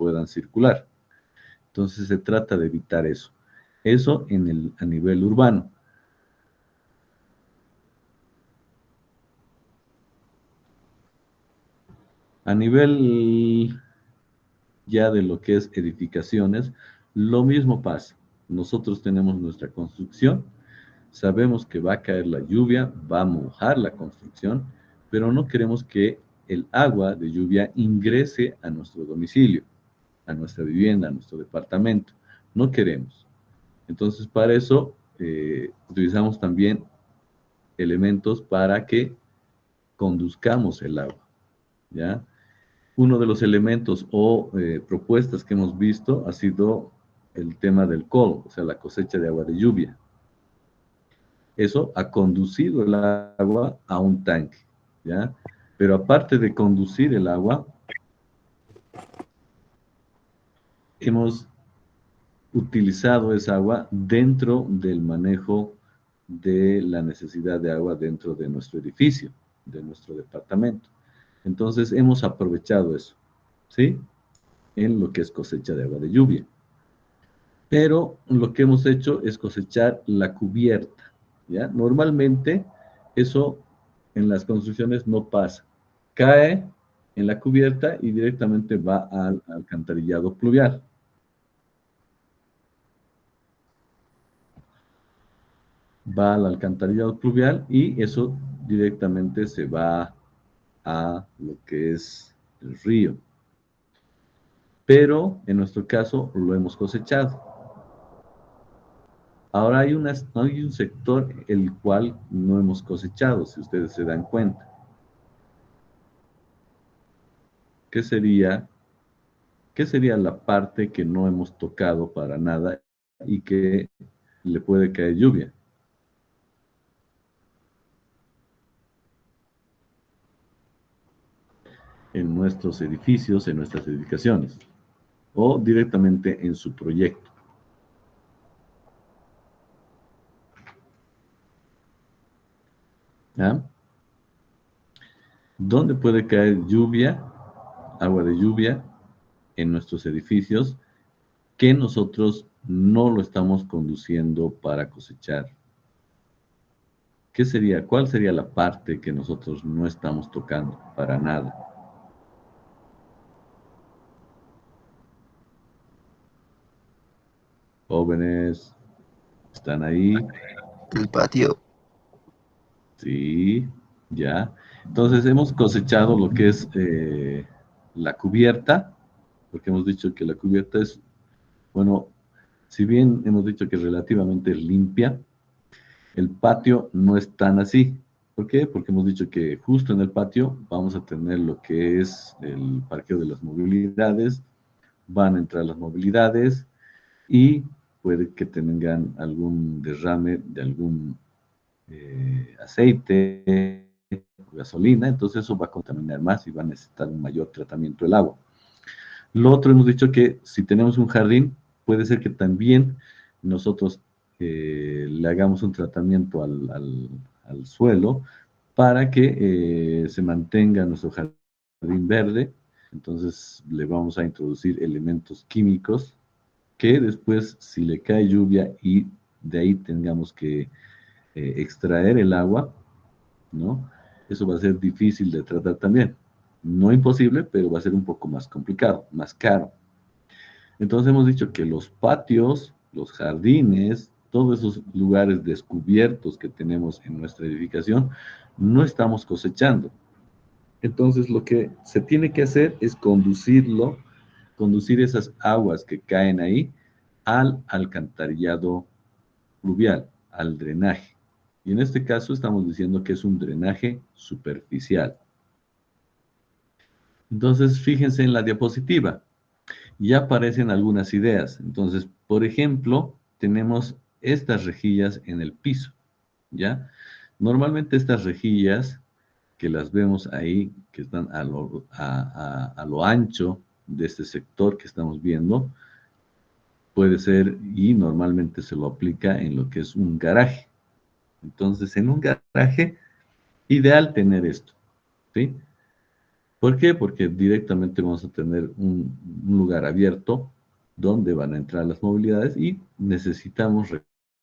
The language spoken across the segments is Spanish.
puedan circular. Entonces se trata de evitar eso. Eso a nivel urbano. A nivel ya de lo que es edificaciones, lo mismo pasa. Nosotros tenemos nuestra construcción, sabemos que va a caer la lluvia, va a mojar la construcción, pero no queremos que el agua de lluvia ingrese a nuestro domicilio, a nuestra vivienda, a nuestro departamento. No queremos. Entonces, para eso utilizamos también elementos para que conduzcamos el agua, ¿ya? Uno de los elementos o propuestas que hemos visto ha sido el tema del col, o sea, la cosecha de agua de lluvia. Eso ha conducido el agua a un tanque, ¿ya? Pero aparte de conducir el agua, hemos utilizado esa agua dentro del manejo de la necesidad de agua dentro de nuestro edificio, de nuestro departamento. Entonces, hemos aprovechado eso, ¿sí? En lo que es cosecha de agua de lluvia. Pero lo que hemos hecho es cosechar la cubierta, ¿ya? Normalmente eso en las construcciones no pasa. Cae en la cubierta y directamente va al alcantarillado pluvial. Va al alcantarillado pluvial y eso directamente se va a lo que es el río. Pero en nuestro caso lo hemos cosechado. Ahora hay un sector el cual no hemos cosechado, si ustedes se dan cuenta. ¿Qué sería, qué sería la parte que no hemos tocado para nada y que le puede caer lluvia? En nuestros edificios, en nuestras edificaciones, o directamente en su proyecto. ¿Ya? ¿Dónde puede caer lluvia, agua de lluvia, en nuestros edificios que nosotros no lo estamos conduciendo para cosechar? ¿Qué sería, cuál sería la parte que nosotros no estamos tocando para nada? Jóvenes, ¿están ahí? El patio. Sí, ya. Entonces hemos cosechado lo que es la cubierta, porque hemos dicho que la cubierta es, bueno, si bien hemos dicho que es relativamente limpia, el patio no es tan así. ¿Por qué? Porque hemos dicho que justo en el patio vamos a tener lo que es el parqueo de las movilidades, van a entrar las movilidades y puede que tengan algún derrame de algún aceite, gasolina, entonces eso va a contaminar más y va a necesitar un mayor tratamiento del agua. Lo otro, hemos dicho que si tenemos un jardín, puede ser que también nosotros le hagamos un tratamiento al suelo para que se mantenga nuestro jardín verde. Entonces le vamos a introducir elementos químicos que después, si le cae lluvia y de ahí tengamos que extraer el agua, ¿no? Eso va a ser difícil de tratar también. No imposible, pero va a ser un poco más complicado, más caro. Entonces hemos dicho que los patios, los jardines, todos esos lugares descubiertos que tenemos en nuestra edificación, no estamos cosechando. Entonces lo que se tiene que hacer es conducir esas aguas que caen ahí al alcantarillado pluvial, al drenaje. Y en este caso estamos diciendo que es un drenaje superficial. Entonces, fíjense en la diapositiva. Ya aparecen algunas ideas. Entonces, por ejemplo, tenemos estas rejillas en el piso, ¿ya? Normalmente estas rejillas que las vemos ahí, que están a lo ancho de este sector que estamos viendo, puede ser, y normalmente se lo aplica en lo que es un garaje. Entonces, en un garaje, ideal tener esto, ¿sí? ¿Por qué? Porque directamente vamos a tener un lugar abierto donde van a entrar las movilidades y necesitamos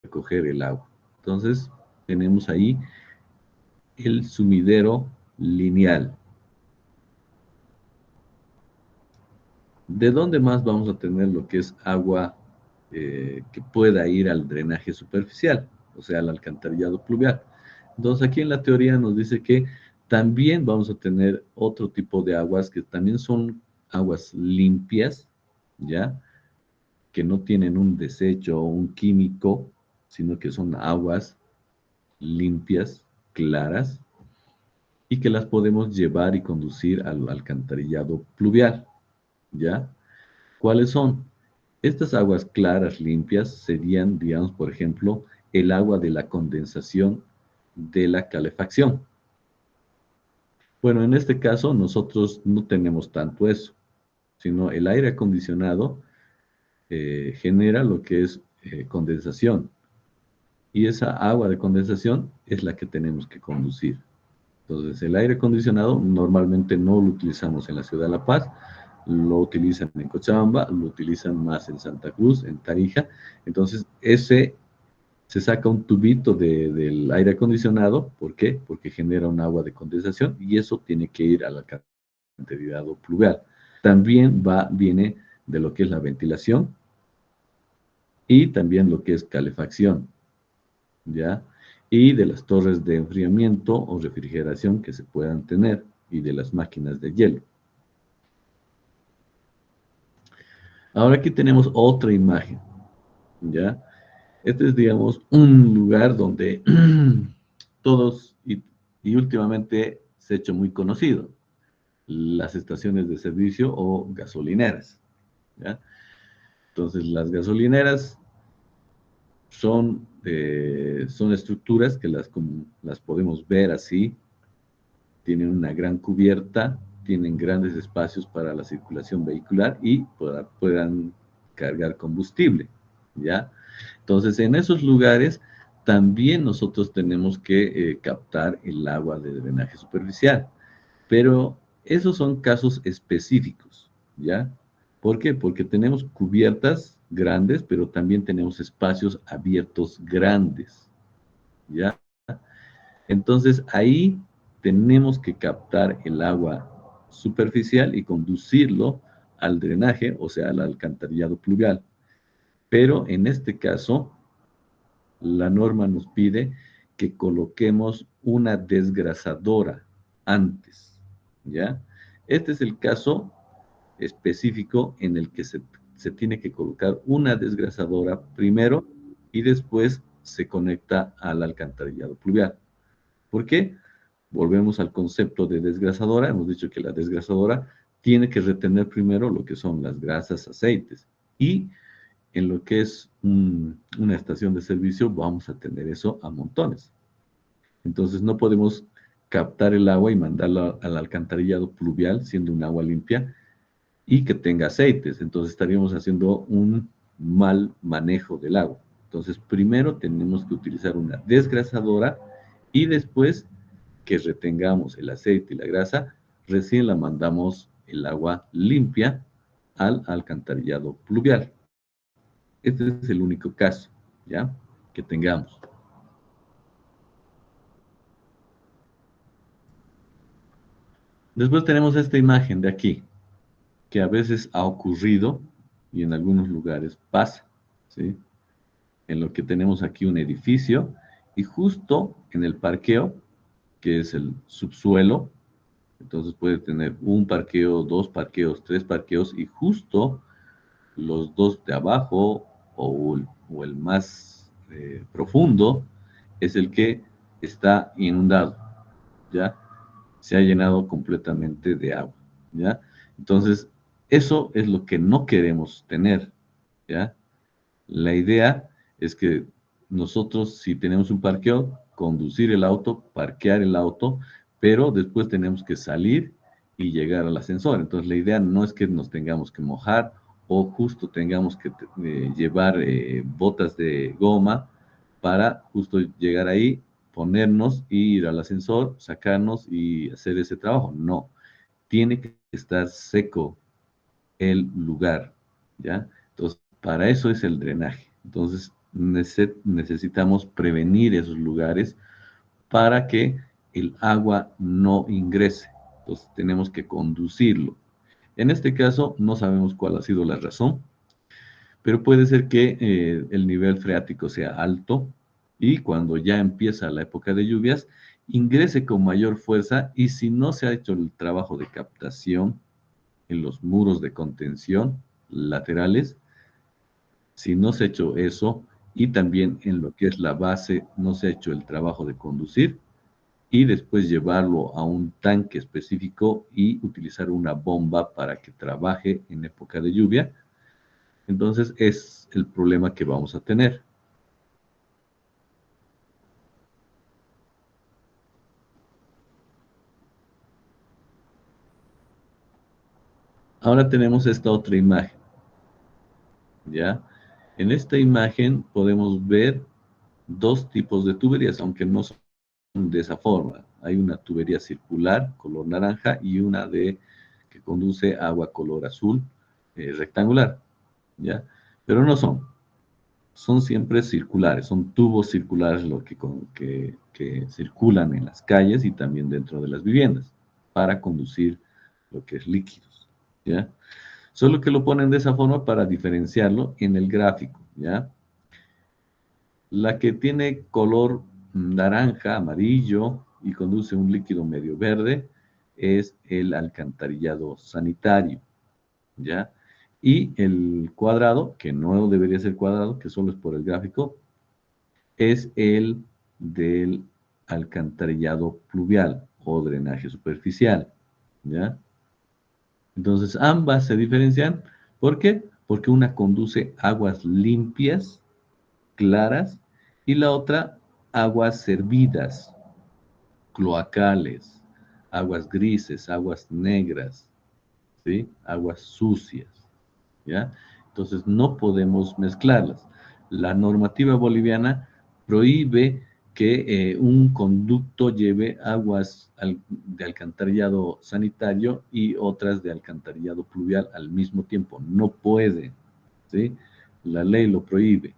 recoger el agua. Entonces, tenemos ahí el sumidero lineal. ¿De dónde más vamos a tener lo que es agua que pueda ir al drenaje superficial, o sea, al alcantarillado pluvial? Entonces, aquí en la teoría nos dice que también vamos a tener otro tipo de aguas que también son aguas limpias, ¿ya? Que no tienen un desecho o un químico, sino que son aguas limpias, claras, y que las podemos llevar y conducir al alcantarillado pluvial, ¿ya? ¿Cuáles son? Estas aguas claras, limpias, serían, digamos, por ejemplo, el agua de la condensación de la calefacción. Bueno, en este caso nosotros no tenemos tanto eso, sino el aire acondicionado genera lo que es condensación. Y esa agua de condensación es la que tenemos que conducir. Entonces, el aire acondicionado normalmente no lo utilizamos en la ciudad de La Paz, lo utilizan en Cochabamba, lo utilizan más en Santa Cruz, en Tarija. Entonces, ese se saca un tubito del aire acondicionado. ¿Por qué? Porque genera un agua de condensación y eso tiene que ir al alcantarillado pluvial. También viene de lo que es la ventilación y también lo que es calefacción, ¿ya? Y de las torres de enfriamiento o refrigeración que se puedan tener y de las máquinas de hielo. Ahora aquí tenemos otra imagen, ¿ya? Este es, digamos, un lugar donde todos y últimamente se ha hecho muy conocido, las estaciones de servicio o gasolineras, ¿ya? Entonces, las gasolineras son estructuras que las podemos ver así, tienen una gran cubierta, tienen grandes espacios para la circulación vehicular y puedan cargar combustible, ¿ya? Entonces, en esos lugares también nosotros tenemos que captar el agua de drenaje superficial, pero esos son casos específicos, ¿ya? ¿Por qué? Porque tenemos cubiertas grandes, pero también tenemos espacios abiertos grandes, ¿ya? Entonces ahí tenemos que captar el agua superficial y conducirlo al drenaje, o sea, al alcantarillado pluvial. Pero en este caso, la norma nos pide que coloquemos una desgrasadora antes, ¿ya? Este es el caso específico en el que se tiene que colocar una desgrasadora primero y después se conecta al alcantarillado pluvial. ¿Por qué? Volvemos al concepto de desgrasadora. Hemos dicho que la desgrasadora tiene que retener primero lo que son las grasas, aceites. Y en lo que es una estación de servicio vamos a tener eso a montones. Entonces no podemos captar el agua y mandarla al alcantarillado pluvial siendo un agua limpia y que tenga aceites. Entonces estaríamos haciendo un mal manejo del agua. Entonces primero tenemos que utilizar una desgrasadora y después que retengamos el aceite y la grasa, recién la mandamos el agua limpia al alcantarillado pluvial. Este es el único caso, ¿ya? Que tengamos. Después tenemos esta imagen de aquí, que a veces ha ocurrido y en algunos lugares pasa, ¿sí? En lo que tenemos aquí un edificio y justo en el parqueo, que es el subsuelo, entonces puede tener un parqueo, dos parqueos, tres parqueos y justo los dos de abajo o el más profundo es el que está inundado, ¿ya? Se ha llenado completamente de agua, ¿ya? Entonces, eso es lo que no queremos tener, ¿ya? La idea es que nosotros, si tenemos un parqueo, conducir el auto, parquear el auto, pero después tenemos que salir y llegar al ascensor. Entonces, la idea no es que nos tengamos que mojar o justo tengamos que llevar botas de goma para justo llegar ahí, ponernos, ir al ascensor, sacarnos y hacer ese trabajo. No. tiene que estar seco el lugar, ¿ya? Entonces, para eso es el drenaje. Entonces, necesitamos prevenir esos lugares para que el agua no ingrese. Entonces, tenemos que conducirlo. En este caso, no sabemos cuál ha sido la razón, pero puede ser que el nivel freático sea alto y cuando ya empieza la época de lluvias, ingrese con mayor fuerza y si no se ha hecho el trabajo de captación en los muros de contención laterales, si no se ha hecho eso y también en lo que es la base no se ha hecho el trabajo de conducir y después llevarlo a un tanque específico y utilizar una bomba para que trabaje en época de lluvia, entonces es el problema que vamos a tener. Ahora tenemos esta otra imagen, ¿ya? En esta imagen podemos ver dos tipos de tuberías, aunque no son de esa forma. Hay una tubería circular, color naranja, y una que conduce agua color azul, rectangular, ¿ya? Pero no son siempre circulares, son tubos circulares lo que circulan en las calles y también dentro de las viviendas para conducir lo que es líquidos, ¿ya? Solo que lo ponen de esa forma para diferenciarlo en el gráfico, ¿ya? La que tiene color naranja, amarillo y conduce un líquido medio verde es el alcantarillado sanitario, ¿ya? Y el cuadrado, que no debería ser cuadrado, que solo es por el gráfico, es el del alcantarillado pluvial o drenaje superficial, ¿ya? Entonces ambas se diferencian. ¿Por qué? Porque una conduce aguas limpias, claras, y la otra aguas servidas, cloacales, aguas grises, aguas negras, ¿sí? Aguas sucias, ¿ya? Entonces no podemos mezclarlas. La normativa boliviana prohíbe que un conducto lleve aguas de alcantarillado sanitario y otras de alcantarillado pluvial al mismo tiempo. No puede, ¿sí? La ley lo prohíbe.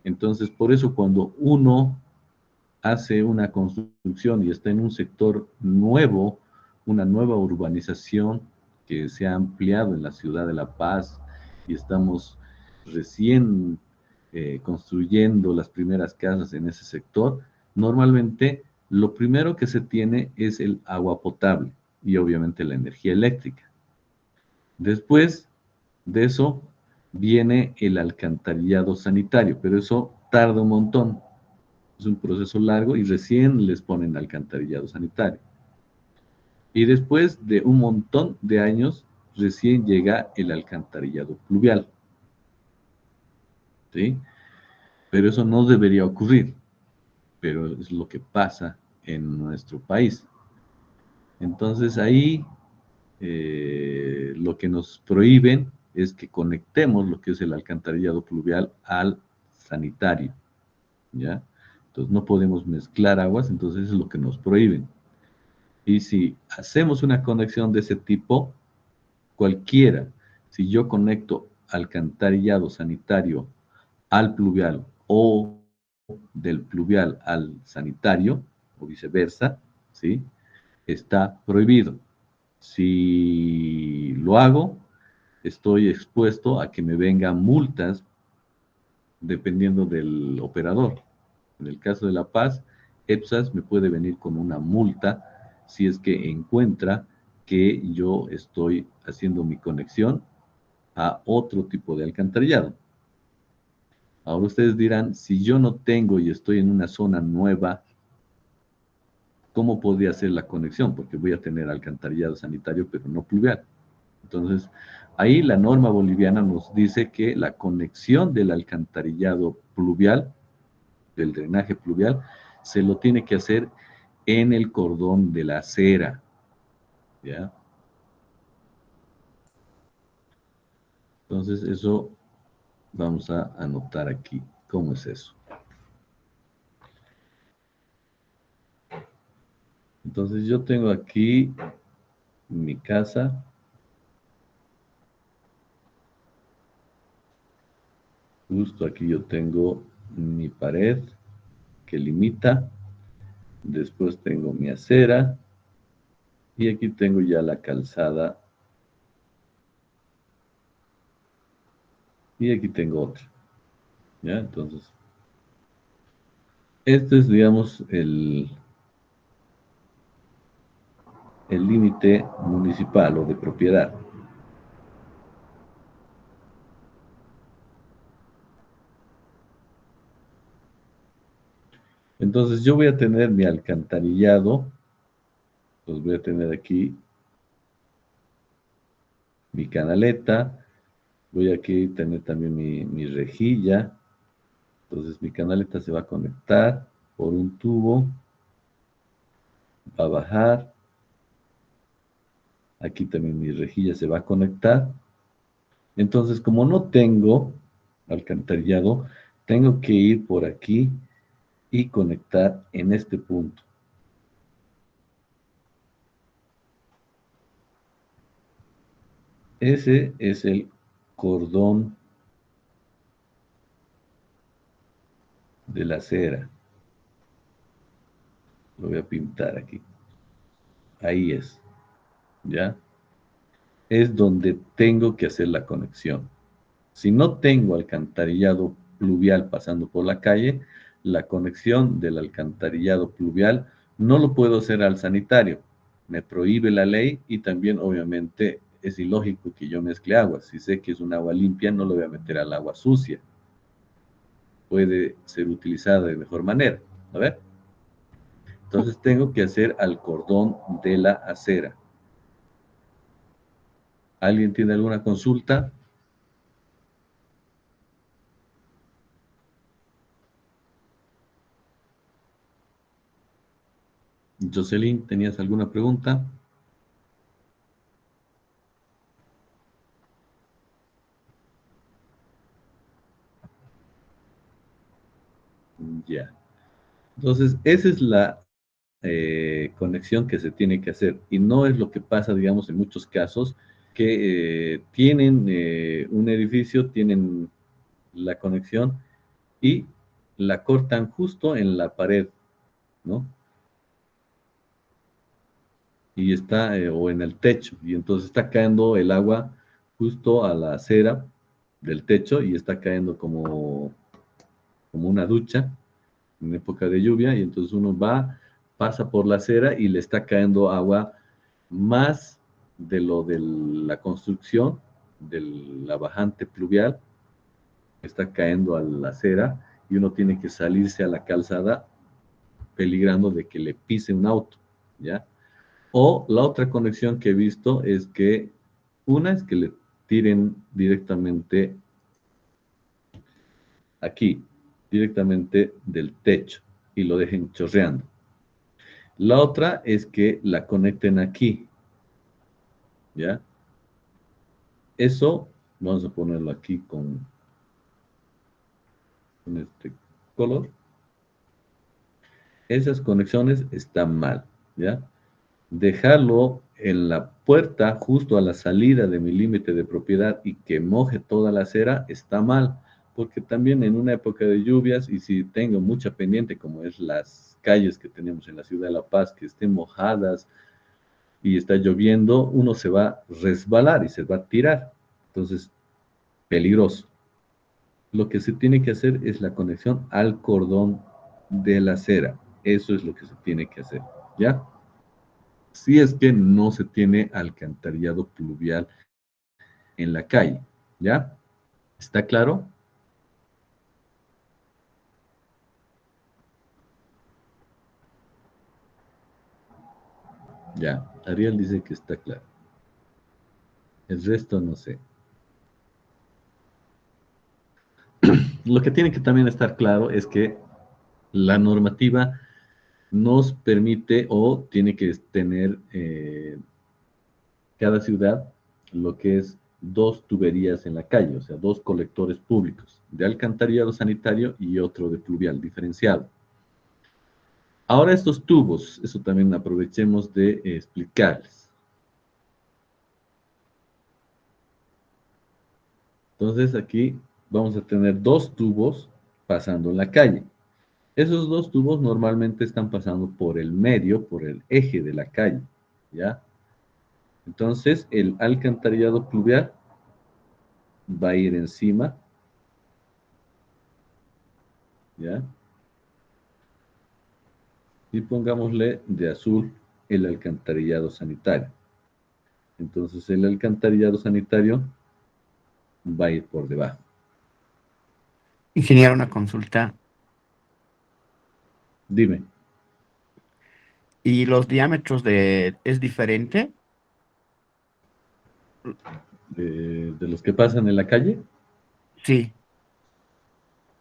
Entonces, por eso cuando uno hace una construcción y está en un sector nuevo, una nueva urbanización que se ha ampliado en la ciudad de La Paz y estamos recién construyendo las primeras casas en ese sector, normalmente lo primero que se tiene es el agua potable y obviamente la energía eléctrica. Después de eso viene el alcantarillado sanitario, pero eso tarda un montón. Es un proceso largo y recién les ponen alcantarillado sanitario. Y después de un montón de años, recién llega el alcantarillado pluvial. ¿Sí? Pero eso no debería ocurrir, pero es lo que pasa en nuestro país. Entonces ahí lo que nos prohíben es que conectemos lo que es el alcantarillado pluvial al sanitario, ¿ya? Entonces no podemos mezclar aguas, entonces es lo que nos prohíben. Y si hacemos una conexión de ese tipo, cualquiera, si yo conecto alcantarillado sanitario al pluvial o del pluvial al sanitario, o viceversa, ¿sí? Está prohibido. Si lo hago, estoy expuesto a que me vengan multas dependiendo del operador. En el caso de La Paz, EPSAS me puede venir con una multa si es que encuentra que yo estoy haciendo mi conexión a otro tipo de alcantarillado. Ahora ustedes dirán, si yo no tengo y estoy en una zona nueva, ¿cómo podría hacer la conexión? Porque voy a tener alcantarillado sanitario, pero no pluvial. Entonces, ahí la norma boliviana nos dice que la conexión del alcantarillado pluvial, del drenaje pluvial, se lo tiene que hacer en el cordón de la acera, ¿ya? Entonces, eso vamos a anotar aquí. ¿Cómo es eso? Entonces, yo tengo aquí mi casa, justo aquí yo tengo mi pared que limita, después tengo mi acera y aquí tengo ya la calzada y aquí tengo otra, ¿ya? Entonces, este es, digamos, el límite municipal o de propiedad. Entonces, yo voy a tener mi alcantarillado, pues voy a tener aquí mi canaleta, voy aquí a tener también mi rejilla, entonces mi canaleta se va a conectar por un tubo, va a bajar, aquí también mi rejilla se va a conectar. Entonces, como no tengo alcantarillado, tengo que ir por aquí y conectar en este punto. Ese es el cordón de la acera. Lo voy a pintar aquí. Ahí es, ¿ya? Es donde tengo que hacer la conexión. Si no tengo alcantarillado pluvial pasando por la calle, la conexión del alcantarillado pluvial no lo puedo hacer al sanitario. Me prohíbe la ley y también obviamente es ilógico que yo mezcle aguas. Si sé que es un agua limpia, no lo voy a meter al agua sucia. Puede ser utilizada de mejor manera. A ver. Entonces tengo que hacer al cordón de la acera. ¿Alguien tiene alguna consulta? Jocelyn, ¿tenías alguna pregunta? Ya. Entonces, esa es la conexión que se tiene que hacer. Y no es lo que pasa, digamos, en muchos casos, que tienen un edificio, tienen la conexión y la cortan justo en la pared, ¿no? Y está, o en el techo, y entonces está cayendo el agua justo a la acera del techo y está cayendo como una ducha en época de lluvia, y entonces uno va, pasa por la acera y le está cayendo agua más de lo de la construcción, de la bajante pluvial, está cayendo a la acera y uno tiene que salirse a la calzada peligrando de que le pise un auto, ¿ya? O la otra conexión que he visto es que una es que le tiren directamente aquí, directamente del techo y lo dejen chorreando. La otra es que la conecten aquí, ¿ya? Eso, vamos a ponerlo aquí con este color. Esas conexiones están mal, ¿ya? Dejarlo en la puerta justo a la salida de mi límite de propiedad y que moje toda la acera está mal, porque también en una época de lluvias y si tengo mucha pendiente como es las calles que tenemos en la ciudad de La Paz que estén mojadas y está lloviendo, uno se va a resbalar y se va a tirar. Entonces, peligroso. Lo que se tiene que hacer es la conexión al cordón de la acera. Eso es lo que se tiene que hacer, ¿ya? Si es que no se tiene alcantarillado pluvial en la calle, ¿ya? ¿Está claro? Ya. Ariel dice que está claro. El resto no sé. Lo que tiene que también estar claro es que la normativa nos permite o tiene que tener cada ciudad lo que es dos tuberías en la calle, o sea, dos colectores públicos, de alcantarillado sanitario y otro de pluvial diferenciado. Ahora estos tubos, eso también aprovechemos de explicarles. Entonces aquí vamos a tener dos tubos pasando en la calle. Esos dos tubos normalmente están pasando por el medio, por el eje de la calle, ¿ya? Entonces el alcantarillado pluvial va a ir encima, ¿ya? Y pongámosle de azul el alcantarillado sanitario. Entonces el alcantarillado sanitario va a ir por debajo. Ingeniero, una consulta. Dime, ¿Y los diámetros es diferente? de los que pasan en la calle? Sí.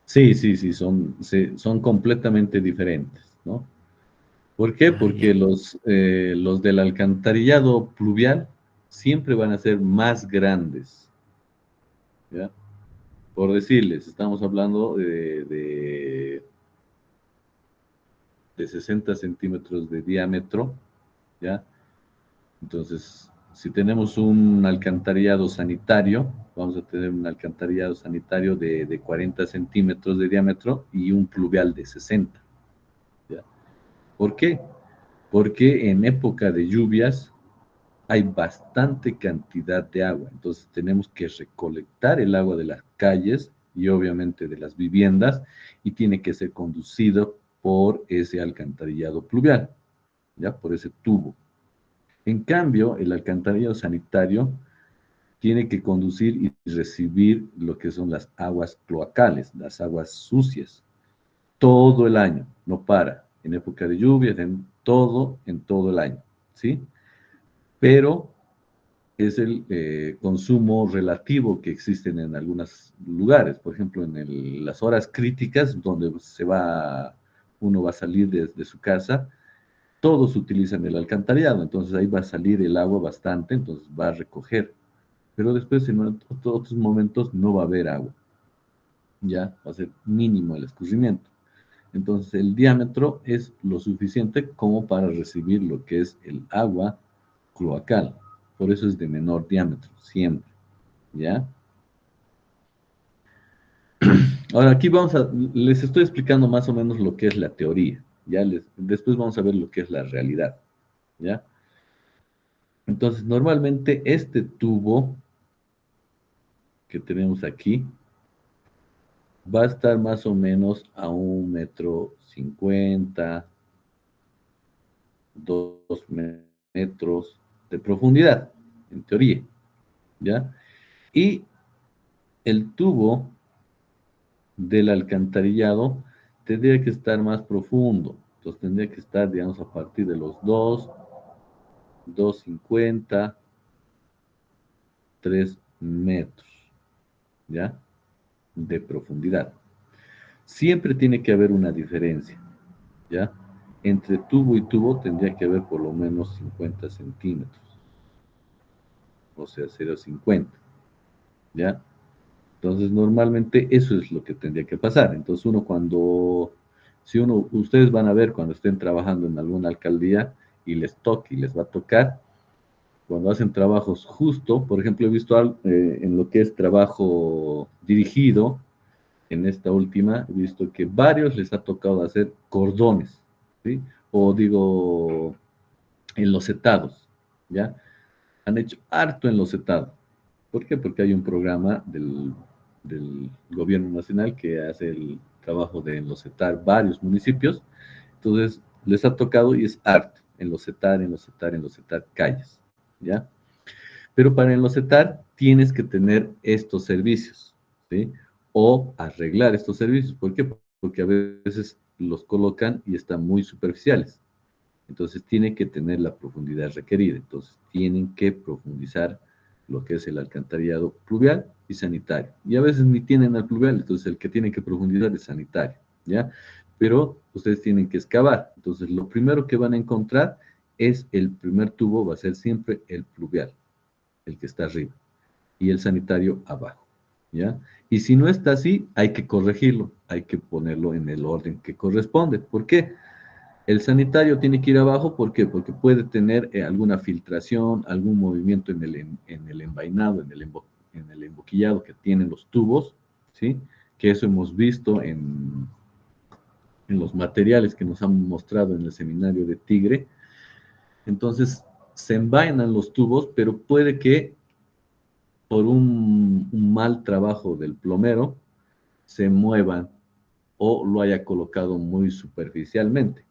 Sí, sí, sí, son completamente diferentes, ¿no? ¿Por qué? Ah, Porque ya. los del alcantarillado pluvial siempre van a ser más grandes, ¿ya? Por decirles, estamos hablando de 60 centímetros de diámetro, ¿ya? Entonces, si tenemos un alcantarillado sanitario, vamos a tener un alcantarillado sanitario de 40 centímetros de diámetro y un pluvial de 60, ¿ya? ¿Por qué? Porque en época de lluvias hay bastante cantidad de agua, entonces tenemos que recolectar el agua de las calles y obviamente de las viviendas y tiene que ser conducido por ese alcantarillado pluvial, ¿ya? Por ese tubo. En cambio, el alcantarillado sanitario tiene que conducir y recibir lo que son las aguas cloacales, las aguas sucias, todo el año, no para, en época de lluvias, en todo el año, ¿sí? Pero es el consumo relativo que existen en algunos lugares, por ejemplo, en las horas críticas donde uno va a salir de su casa, todos utilizan el alcantarillado, entonces ahí va a salir el agua bastante, entonces va a recoger, pero después en otros momentos no va a haber agua, ya va a ser mínimo el escurrimiento. Entonces el diámetro es lo suficiente como para recibir lo que es el agua cloacal, por eso es de menor diámetro, siempre, ¿ya? Ahora aquí les estoy explicando más o menos lo que es la teoría, ¿ya? Después vamos a ver lo que es la realidad, ¿ya? Entonces normalmente este tubo que tenemos aquí va a estar más o menos a 1,50 m, 2 metros de profundidad, en teoría, ¿ya? Y el tubo del alcantarillado tendría que estar más profundo, entonces tendría que estar, digamos, a partir de los 2,50, 3 metros, ¿ya? De profundidad. Siempre tiene que haber una diferencia, ¿ya? Entre tubo y tubo tendría que haber por lo menos 50 centímetros, o sea, 0,50, ¿ya? Entonces, normalmente eso es lo que tendría que pasar. Entonces, ustedes van a ver cuando estén trabajando en alguna alcaldía y les toque y les va a tocar, cuando hacen trabajos justo, por ejemplo, he visto en lo que es trabajo dirigido, en esta última, he visto que varios les ha tocado hacer cordones, ¿sí? O digo, enlosetados, ¿ya? Han hecho harto enlocetado. ¿Por qué? Porque hay un programa del gobierno nacional que hace el trabajo de enlocetar varios municipios. Entonces, les ha tocado y es harto enlocetar, enlocetar, enlocetar calles, ¿ya? Pero para enlocetar tienes que tener estos servicios, ¿sí? O arreglar estos servicios. ¿Por qué? Porque a veces los colocan y están muy superficiales. Entonces tiene que tener la profundidad requerida. Entonces tienen que profundizar lo que es el alcantarillado pluvial y sanitario. Y a veces ni tienen el pluvial, entonces el que tiene que profundizar es sanitario, ¿ya? Pero ustedes tienen que excavar. Entonces lo primero que van a encontrar es el primer tubo, va a ser siempre el pluvial, el que está arriba, y el sanitario abajo, ¿ya? Y si no está así, hay que corregirlo, hay que ponerlo en el orden que corresponde. ¿Por qué? El sanitario tiene que ir abajo, ¿por qué? Porque puede tener alguna filtración, algún movimiento en el envainado, en el emboquillado que tienen los tubos, ¿sí? Que eso hemos visto en los materiales que nos han mostrado en el seminario de Tigre. Entonces, se envainan los tubos, pero puede que por un mal trabajo del plomero se muevan o lo haya colocado muy superficialmente.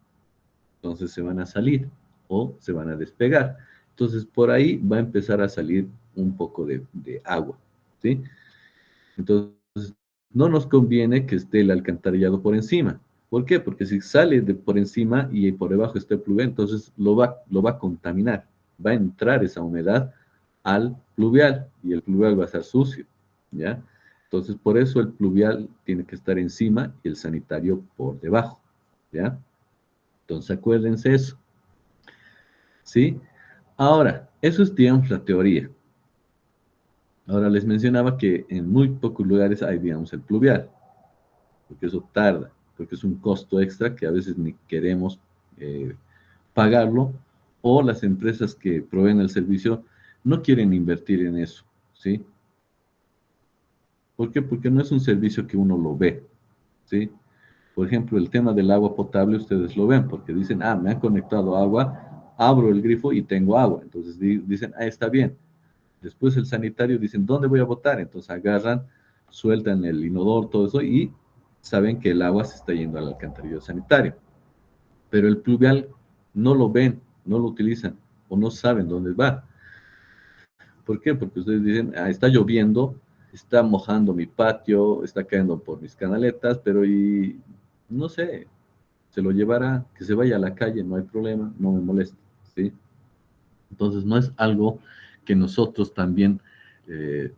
Entonces se van a salir o se van a despegar. Entonces por ahí va a empezar a salir un poco de agua, ¿sí? Entonces no nos conviene que esté el alcantarillado por encima. ¿Por qué? Porque si sale por encima y por debajo está el pluvial, entonces lo va a contaminar, va a entrar esa humedad al pluvial y el pluvial va a estar sucio, ¿ya? Entonces por eso el pluvial tiene que estar encima y el sanitario por debajo, ¿ya? Entonces acuérdense eso, ¿sí? Ahora, eso es, digamos, la teoría. Ahora les mencionaba que en muy pocos lugares hay, digamos, el pluvial, porque eso tarda, porque es un costo extra que a veces ni queremos eh, pagarlo, o las empresas que proveen el servicio no quieren invertir en eso, ¿sí? ¿Por qué? Porque no es un servicio que uno lo ve, ¿sí? Por ejemplo, el tema del agua potable ustedes lo ven, porque dicen, ah, me han conectado agua, abro el grifo y tengo agua. Entonces dicen, ah, está bien. Después el sanitario dicen, ¿dónde voy a botar? Entonces agarran, sueltan el inodoro, todo eso, y saben que el agua se está yendo al alcantarillado sanitario. Pero el pluvial no lo ven, no lo utilizan, o no saben dónde va. ¿Por qué? Porque ustedes dicen, ah, está lloviendo, está mojando mi patio, está cayendo por mis canaletas, pero y no sé, se lo llevará, que se vaya a la calle, no hay problema, no me molesta, ¿sí? Entonces no es algo que nosotros también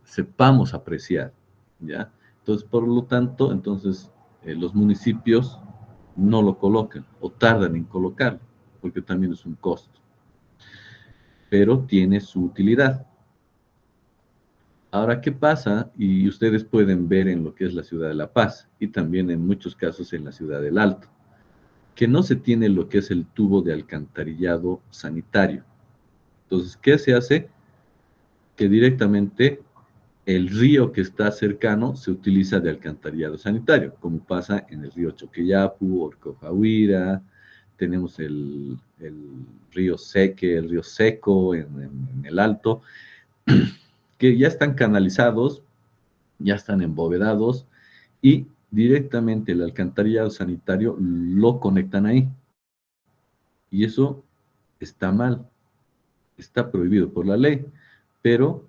sepamos apreciar, ¿ya? Entonces, por lo tanto, entonces los municipios no lo colocan o tardan en colocarlo, porque también es un costo, pero tiene su utilidad. Ahora, ¿qué pasa? Y ustedes pueden ver en lo que es la ciudad de La Paz y también en muchos casos en la ciudad del Alto, que no se tiene lo que es el tubo de alcantarillado sanitario. Entonces, ¿qué se hace? Que directamente el río que está cercano se utiliza de alcantarillado sanitario, como pasa en el río Choqueyapu, Orcojahuira, tenemos el río Seque, el río Seco en el Alto, que ya están canalizados, ya están embovedados y directamente el alcantarillado sanitario lo conectan ahí. Y eso está mal, está prohibido por la ley, pero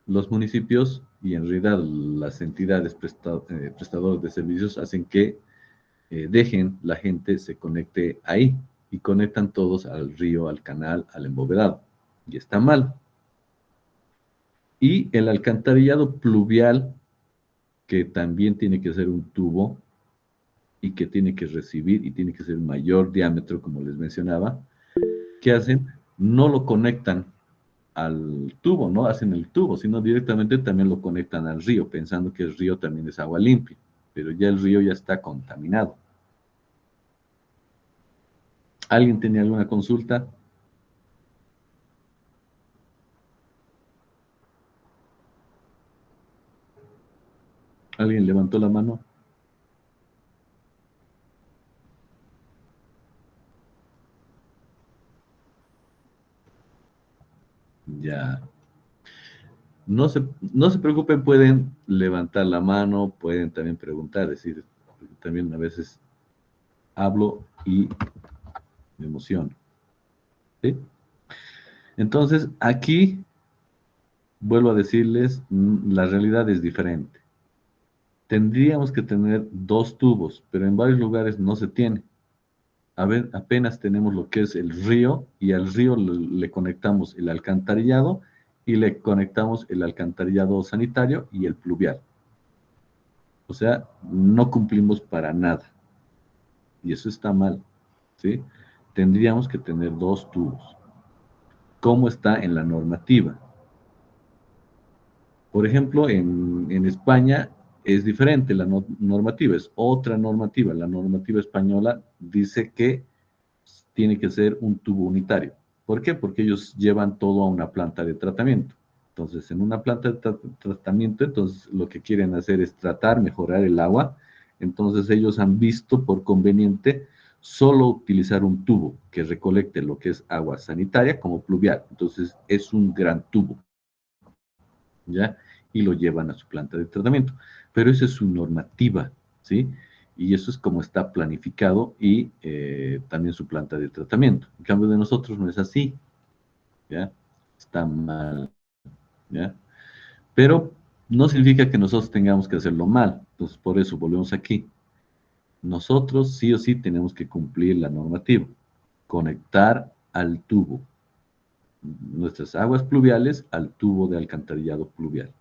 los municipios y en realidad las entidades prestadoras de servicios hacen que dejen la gente se conecte ahí y conectan todos al río, al canal, al embovedado. Y está mal. Y el alcantarillado pluvial, que también tiene que ser un tubo y que tiene que recibir y tiene que ser mayor diámetro, como les mencionaba, ¿qué hacen? No lo conectan al tubo, no hacen el tubo, sino directamente también lo conectan al río, pensando que el río también es agua limpia, pero ya el río ya está contaminado. ¿Alguien tenía alguna consulta? ¿Alguien levantó la mano? Ya. No se preocupen, pueden levantar la mano, pueden también preguntar, es decir, también a veces hablo y me emociono, ¿sí? Entonces, aquí vuelvo a decirles, la realidad es diferente. Tendríamos que tener dos tubos, pero en varios lugares no se tiene. A ver, apenas tenemos lo que es el río y al río le conectamos el alcantarillado y le conectamos el alcantarillado sanitario y el pluvial. O sea, no cumplimos para nada. Y eso está mal, ¿sí? Tendríamos que tener dos tubos. ¿Cómo está en la normativa? Por ejemplo, en España es diferente la normativa, es otra normativa. La normativa española dice que tiene que ser un tubo unitario. ¿Por qué? Porque ellos llevan todo a una planta de tratamiento. Entonces, en una planta de tratamiento, entonces lo que quieren hacer es tratar, mejorar el agua. Entonces, ellos han visto por conveniente solo utilizar un tubo que recolecte lo que es agua sanitaria como pluvial. Entonces, es un gran tubo, ¿ya? Y lo llevan a su planta de tratamiento. Pero esa es su normativa, ¿sí? Y eso es como está planificado y también su planta de tratamiento. En cambio de nosotros no es así, ¿ya? Está mal, ¿ya? Pero no significa que nosotros tengamos que hacerlo mal. Entonces, por eso volvemos aquí. Nosotros sí o sí tenemos que cumplir la normativa. Conectar al tubo nuestras aguas pluviales al tubo de alcantarillado pluvial.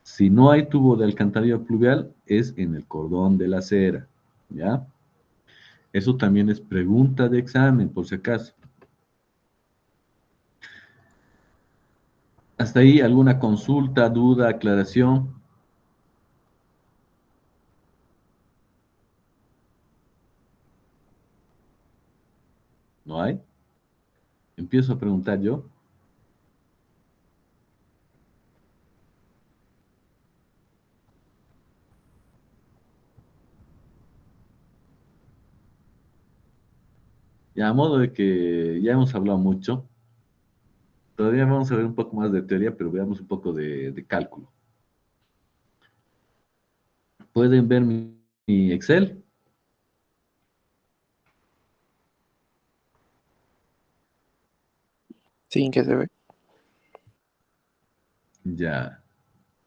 Si no hay tubo de alcantarillado pluvial, es en el cordón de la acera, ¿ya? Eso también es pregunta de examen, por si acaso. ¿Hasta ahí alguna consulta, duda, aclaración? ¿No hay? Empiezo a preguntar yo. Ya, a modo de que ya hemos hablado mucho, todavía vamos a ver un poco más de teoría, pero veamos un poco de cálculo. ¿Pueden ver mi Excel? Sí, que se ve. Ya,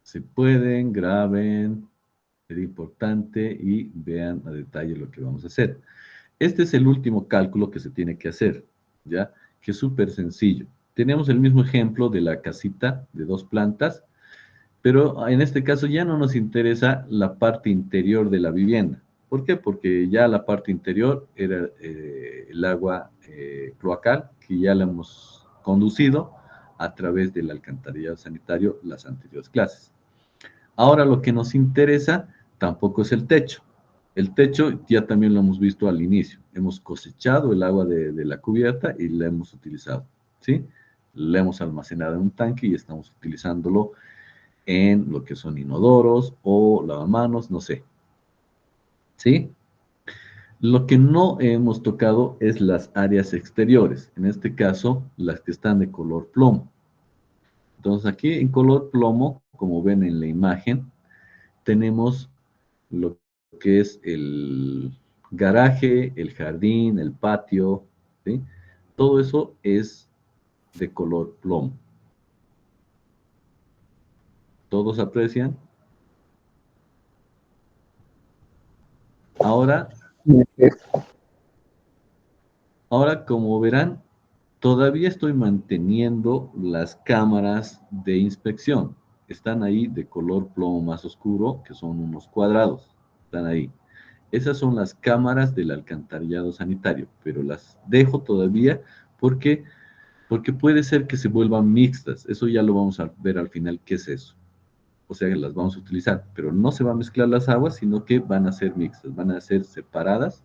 si pueden, graben, sería importante y vean a detalle lo que vamos a hacer. Este es el último cálculo que se tiene que hacer, ¿ya? Que es súper sencillo. Tenemos el mismo ejemplo de la casita de 2 plantas, pero en este caso ya no nos interesa la parte interior de la vivienda. ¿Por qué? Porque ya la parte interior era el agua cloacal, que ya la hemos conducido a través del alcantarillado sanitario las anteriores clases. Ahora lo que nos interesa tampoco es el techo. El techo ya también lo hemos visto al inicio. Hemos cosechado el agua de la cubierta y la hemos utilizado, ¿sí? La hemos almacenado en un tanque y estamos utilizándolo en lo que son inodoros o lavamanos, no sé, ¿sí? Lo que no hemos tocado es las áreas exteriores, en este caso las que están de color plomo. Entonces aquí en color plomo, como ven en la imagen, tenemos lo que es el garaje, el jardín, el patio, ¿sí? Todo eso es de color plomo. ¿Todos aprecian? Ahora, como verán, todavía estoy manteniendo las cámaras de inspección. Están ahí de color plomo más oscuro, que son unos cuadrados. Están ahí. Esas son las cámaras del alcantarillado sanitario, pero las dejo todavía porque, porque puede ser que se vuelvan mixtas. Eso ya lo vamos a ver al final qué es eso. O sea, que las vamos a utilizar, pero no se van a mezclar las aguas, sino que van a ser mixtas, van a ser separadas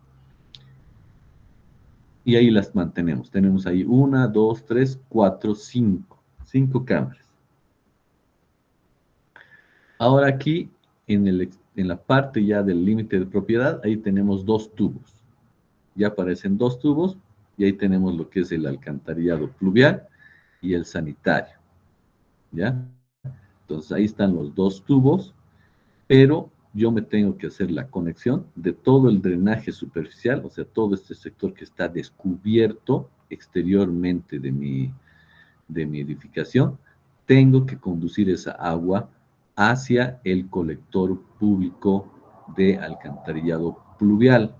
y ahí las mantenemos. Tenemos ahí 1, 2, 3, 4, 5. 5 cámaras. Ahora aquí, en la parte ya del límite de propiedad, ahí tenemos 2 tubos. Ya aparecen 2 tubos y ahí tenemos lo que es el alcantarillado pluvial y el sanitario. ¿Ya? Entonces ahí están los 2 tubos, pero yo me tengo que hacer la conexión de todo el drenaje superficial, o sea, todo este sector que está descubierto exteriormente de mi edificación, tengo que conducir esa agua hacia el colector público de alcantarillado pluvial,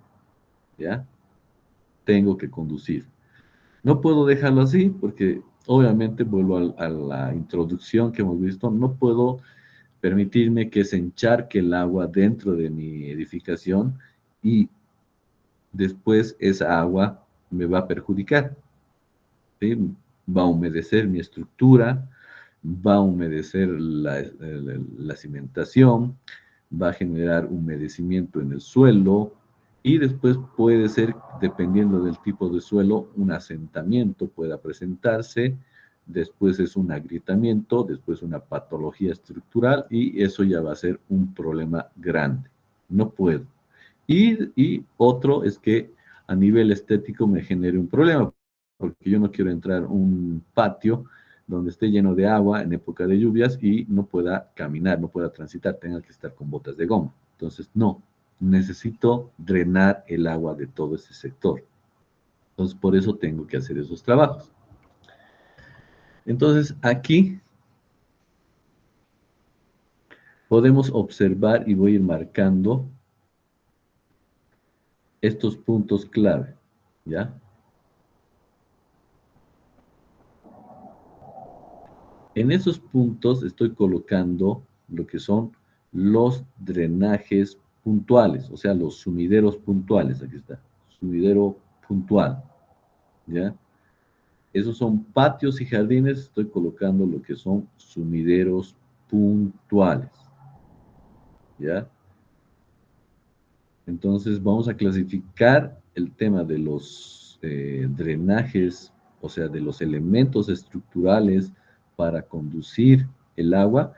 ¿ya? Tengo que conducir. No puedo dejarlo así porque obviamente vuelvo a la introducción que hemos visto, no puedo permitirme que se encharque el agua dentro de mi edificación y después esa agua me va a perjudicar, ¿sí? Va a humedecer mi estructura, va a humedecer la cimentación, va a generar humedecimiento en el suelo y después puede ser, dependiendo del tipo de suelo, un asentamiento pueda presentarse después es un agrietamiento, después una patología estructural y eso ya va a ser un problema grande. No puedo. Y otro es que a nivel estético me genere un problema, porque yo no quiero entrar a un patio donde esté lleno de agua en época de lluvias y no pueda caminar, no pueda transitar, tenga que estar con botas de goma. Entonces, no, necesito drenar el agua de todo ese sector. Entonces, por eso tengo que hacer esos trabajos. Entonces, aquí podemos observar y voy a ir marcando estos puntos clave, ¿ya? En esos puntos estoy colocando lo que son los drenajes puntuales, o sea, los sumideros puntuales. Aquí está, sumidero puntual, ¿ya? Esos son patios y jardines, estoy colocando lo que son sumideros puntuales, ¿ya? Entonces vamos a clasificar el tema de los drenajes, o sea, de los elementos estructurales para conducir el agua.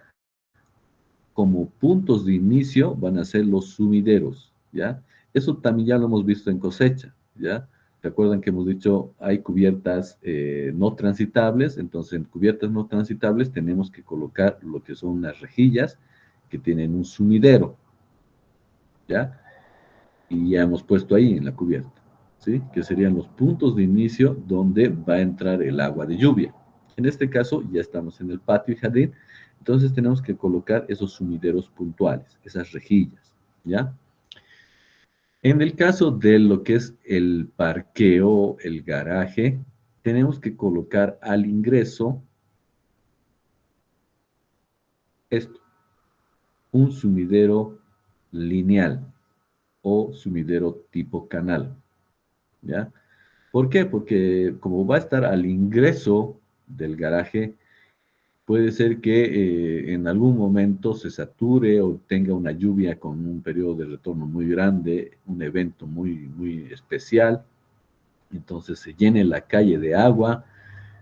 Como puntos de inicio van a ser los sumideros, ¿ya? Eso también ya lo hemos visto en cosecha, ¿ya? Recuerdan que hemos dicho hay cubiertas no transitables, entonces en cubiertas no transitables tenemos que colocar lo que son unas rejillas que tienen un sumidero, ¿ya? Y ya hemos puesto ahí en la cubierta, ¿sí? Que serían los puntos de inicio donde va a entrar el agua de lluvia. En este caso ya estamos en el patio y jardín, entonces tenemos que colocar esos sumideros puntuales, esas rejillas, ¿ya? En el caso de lo que es el parqueo, el garaje, tenemos que colocar al ingreso esto, un sumidero lineal o sumidero tipo canal, ¿ya? ¿Por qué? Porque como va a estar al ingreso del garaje, puede ser que en algún momento se sature o tenga una lluvia con un periodo de retorno muy grande, un evento muy especial, entonces se llene la calle de agua,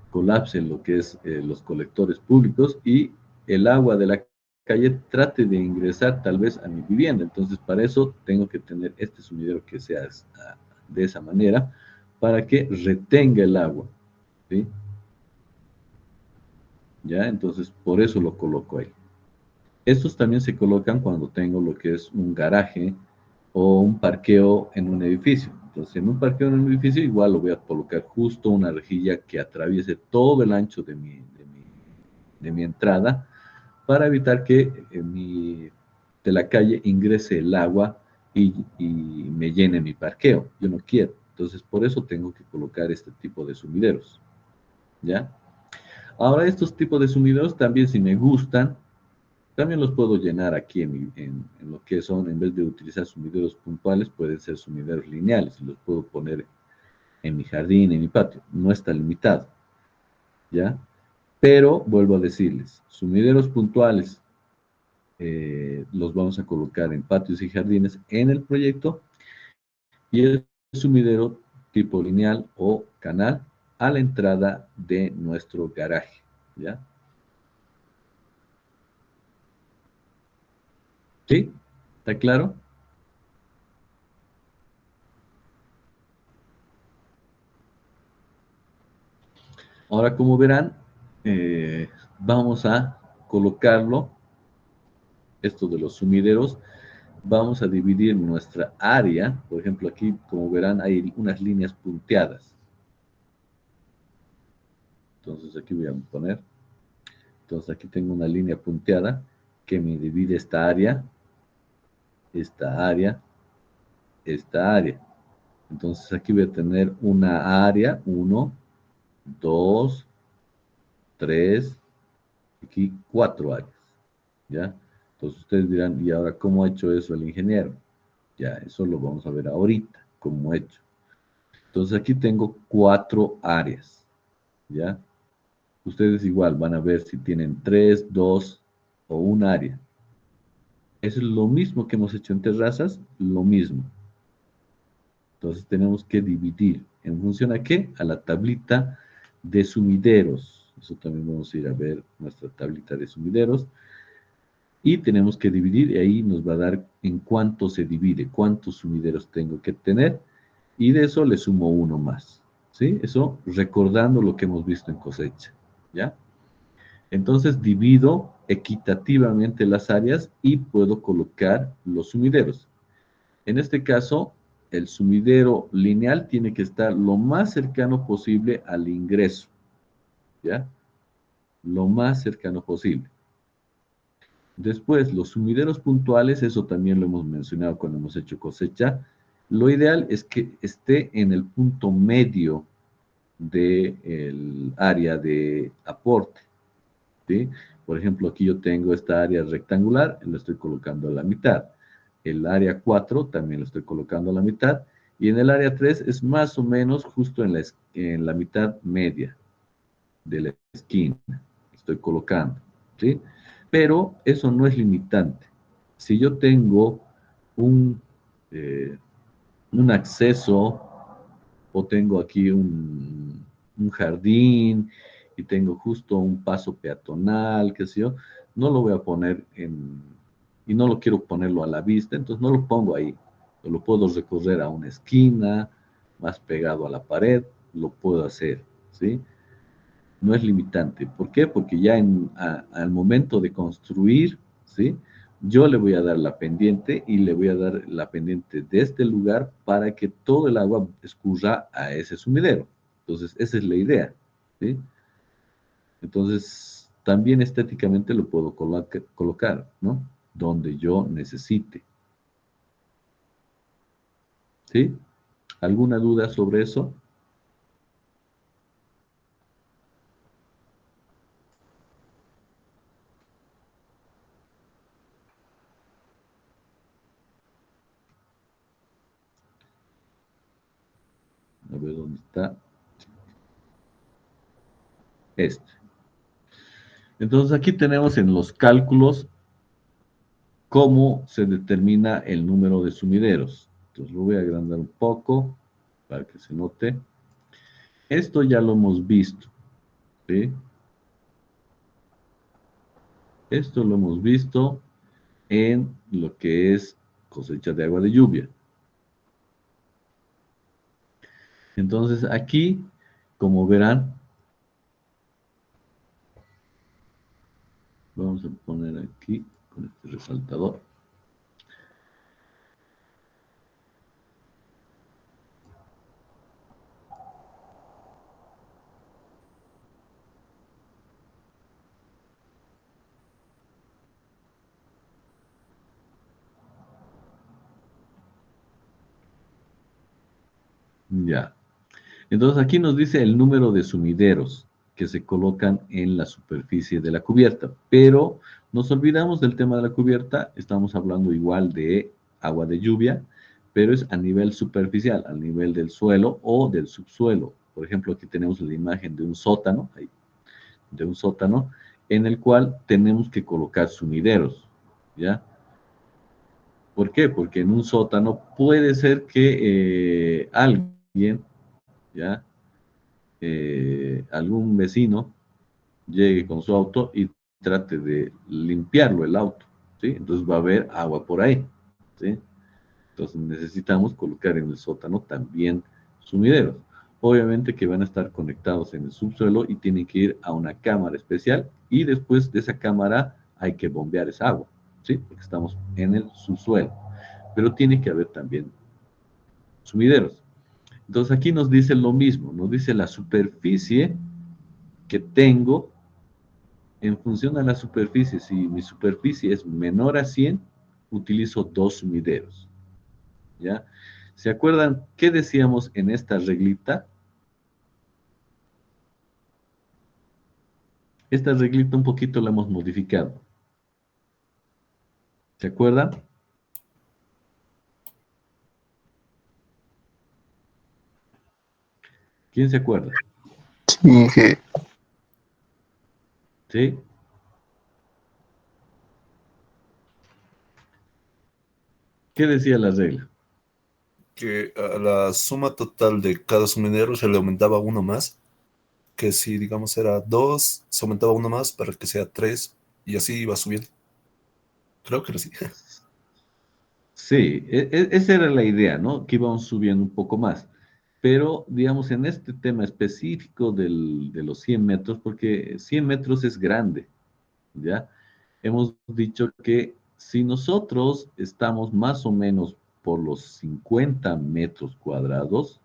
colapse lo que es los colectores públicos y el agua de la calle trate de ingresar tal vez a mi vivienda. Entonces, para eso tengo que tener este sumidero que sea de esa manera para que retenga el agua, ¿sí? ¿Ya? Entonces, por eso lo coloco ahí. Estos también se colocan cuando tengo lo que es un garaje o un parqueo en un edificio. Entonces, en un parqueo en un edificio igual lo voy a colocar justo una rejilla que atraviese todo el ancho de mi entrada para evitar que de la calle ingrese el agua y me llene mi parqueo. Yo no quiero. Entonces, por eso tengo que colocar este tipo de sumideros, ¿ya? Ahora, estos tipos de sumideros también, si me gustan, también los puedo llenar aquí en lo que son, en vez de utilizar sumideros puntuales, pueden ser sumideros lineales. Y los puedo poner en mi jardín, en mi patio. No está limitado, ¿ya? Pero, vuelvo a decirles, sumideros puntuales los vamos a colocar en patios y jardines en el proyecto y el sumidero tipo lineal o canal a la entrada de nuestro garaje, ¿ya? ¿Sí? ¿Está claro? Ahora, como verán, vamos a colocarlo, esto de los sumideros, vamos a dividir nuestra área. Por ejemplo, aquí, como verán, hay unas líneas punteadas. Entonces, aquí voy a poner. Entonces, aquí tengo una línea punteada que me divide esta área, esta área, esta área. Entonces, aquí voy a tener una área, 1, 2, 3, aquí 4 áreas, ¿ya? Entonces ustedes dirán, ¿y ahora cómo ha hecho eso el ingeniero? Ya, eso lo vamos a ver ahorita, cómo ha hecho. Entonces aquí tengo 4 áreas, ¿ya? Ustedes igual van a ver si tienen 3, 2 o un área. Eso es lo mismo que hemos hecho en terrazas, lo mismo. Entonces tenemos que dividir. ¿En función a qué? A la tablita de sumideros. Eso también vamos a ir a ver nuestra tablita de sumideros. Y tenemos que dividir, y ahí nos va a dar en cuánto se divide, cuántos sumideros tengo que tener, y de eso le sumo uno más, ¿sí? Eso recordando lo que hemos visto en cosecha, ¿ya? Entonces divido equitativamente las áreas y puedo colocar los sumideros. En este caso, el sumidero lineal tiene que estar lo más cercano posible al ingreso, ¿ya? Lo más cercano posible. Después, los sumideros puntuales, eso también lo hemos mencionado cuando hemos hecho cosecha. Lo ideal es que esté en el punto medio del área de aporte, ¿sí? Por ejemplo, aquí yo tengo esta área rectangular, la estoy colocando a la mitad. El área 4 también lo estoy colocando a la mitad. Y en el área 3 es más o menos justo en la mitad media de la esquina. Estoy colocando, ¿sí? Pero eso no es limitante. Si yo tengo un, eh, un acceso o tengo aquí un jardín y tengo justo un paso peatonal, qué sé yo, no lo voy a poner y no lo quiero ponerlo a la vista, entonces no lo pongo ahí. Lo puedo recorrer a una esquina, más pegado a la pared, lo puedo hacer, ¿sí? No es limitante. ¿Por qué? Porque ya al momento de construir, ¿sí? Yo le voy a dar la pendiente y le voy a dar la pendiente de este lugar para que todo el agua escurra a ese sumidero. Entonces, esa es la idea, ¿sí? Entonces, también estéticamente lo puedo colocar, ¿no? Donde yo necesite, ¿sí? ¿Alguna duda sobre eso? A ver dónde está este. Entonces, aquí tenemos en los cálculos cómo se determina el número de sumideros. Entonces lo voy a agrandar un poco para que se note. Esto ya lo hemos visto, ¿sí? Esto lo hemos visto en lo que es cosecha de agua de lluvia. Entonces aquí, como verán, vamos a poner aquí con este resaltador. Ya. Entonces aquí nos dice el número de sumideros que se colocan en la superficie de la cubierta, pero nos olvidamos del tema de la cubierta, estamos hablando igual de agua de lluvia, pero es a nivel superficial, al nivel del suelo o del subsuelo. Por ejemplo, aquí tenemos la imagen de un sótano, de un sótano, en el cual tenemos que colocar sumideros, ¿ya? ¿Por qué? Porque en un sótano puede ser que alguien, ¿ya? Algún vecino llegue con su auto y trate de limpiarlo el auto, ¿sí? Entonces va a haber agua por ahí, ¿sí? Entonces necesitamos colocar en el sótano también sumideros. Obviamente que van a estar conectados en el subsuelo y tienen que ir a una cámara especial y después de esa cámara hay que bombear esa agua, ¿sí? Porque estamos en el subsuelo. Pero tiene que haber también sumideros. Entonces aquí nos dice lo mismo, nos dice la superficie que tengo en función a la superficie. Si mi superficie es menor a 100, utilizo dos sumideros, ¿ya? ¿Se acuerdan qué decíamos en esta reglita? Esta reglita un poquito la hemos modificado. ¿Se acuerdan? ¿Quién se acuerda? Sí, que ¿Sí? ¿Qué decía la regla? que a la suma total de cada sumidero se le aumentaba uno más. que si digamos era 2 se aumentaba uno más para que sea 3 y así iba subiendo. Creo que era así. Sí, esa era la idea, ¿no? Que íbamos subiendo un poco más. Pero, digamos, en este tema específico de los 100 metros, porque 100 metros es grande, ¿ya? Hemos dicho que si nosotros estamos más o menos por los 50 metros cuadrados,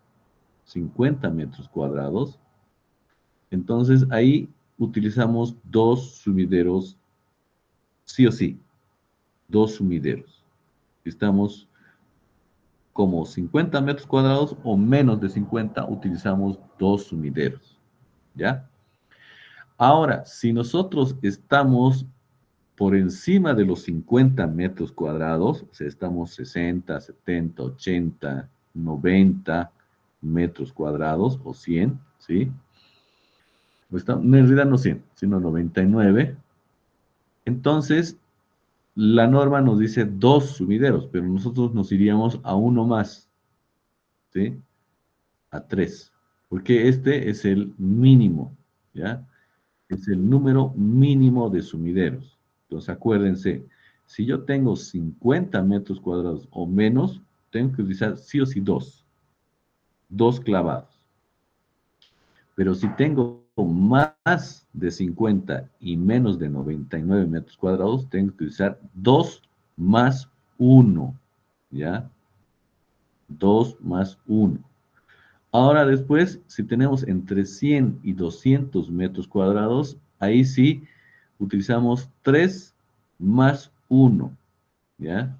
entonces ahí utilizamos dos sumideros, sí o sí, dos sumideros. Estamos como 50 metros cuadrados o menos de 50, utilizamos dos sumideros, ¿ya? Ahora, si nosotros estamos por encima de los 50 metros cuadrados, o sea, estamos 60, 70, 80, 90 metros cuadrados o 100, ¿sí? En realidad no 100, sino 99. Entonces, la norma nos dice dos sumideros, pero nosotros nos iríamos a uno más, ¿sí? A tres, porque este es el mínimo, ¿ya? Es el número mínimo de sumideros. Entonces, acuérdense, si yo tengo 50 metros cuadrados o menos, tengo que utilizar sí o sí dos clavados. Pero si tengo más de 50 y menos de 99 metros cuadrados, tengo que utilizar 2 más uno, ¿ya? 2 más uno. Ahora después, si tenemos entre 100 y 200 metros cuadrados, ahí sí utilizamos 3 más uno, ¿ya?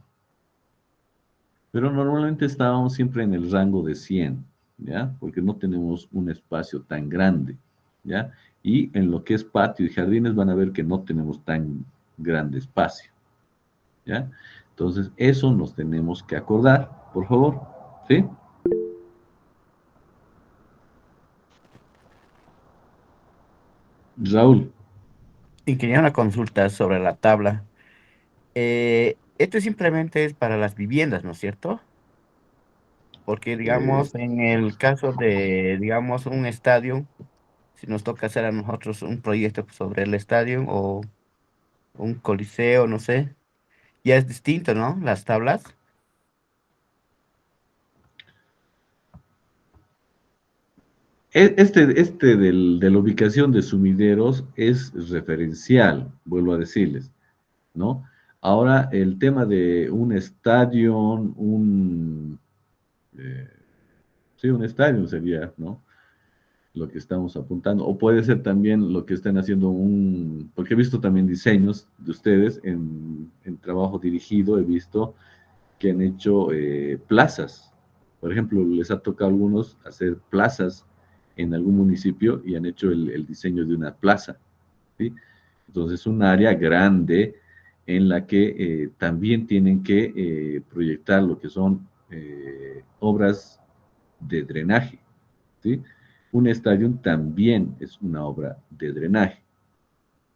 Pero normalmente estábamos siempre en el rango de 100, ¿ya? Porque no tenemos un espacio tan grande, ¿ya? Y en lo que es patio y jardines van a ver que no tenemos tan grande espacio, ¿ya? Entonces, eso nos tenemos que acordar, por favor, ¿sí? Raúl, Y quería una consulta sobre la tabla. Esto simplemente es para las viviendas, ¿no es cierto? Porque, eh, digamos, en el caso de, digamos, un estadio, si nos toca hacer a nosotros un proyecto sobre el estadio o un coliseo, no sé, ya es distinto, ¿no? Las tablas. de la ubicación de sumideros es referencial, vuelvo a decirles, ¿no? Ahora, el tema de un estadio, eh, sí, un estadio sería, ¿no? Lo que estamos apuntando. O puede ser también lo que están haciendo porque he visto también diseños de ustedes en trabajo dirigido, he visto que han hecho plazas. Por ejemplo, les ha tocado a algunos hacer plazas en algún municipio y han hecho el diseño de una plaza, ¿sí? Entonces, un área grande en la que también tienen que proyectar lo que son obras de drenaje, ¿sí? Un estadio también es una obra de drenaje,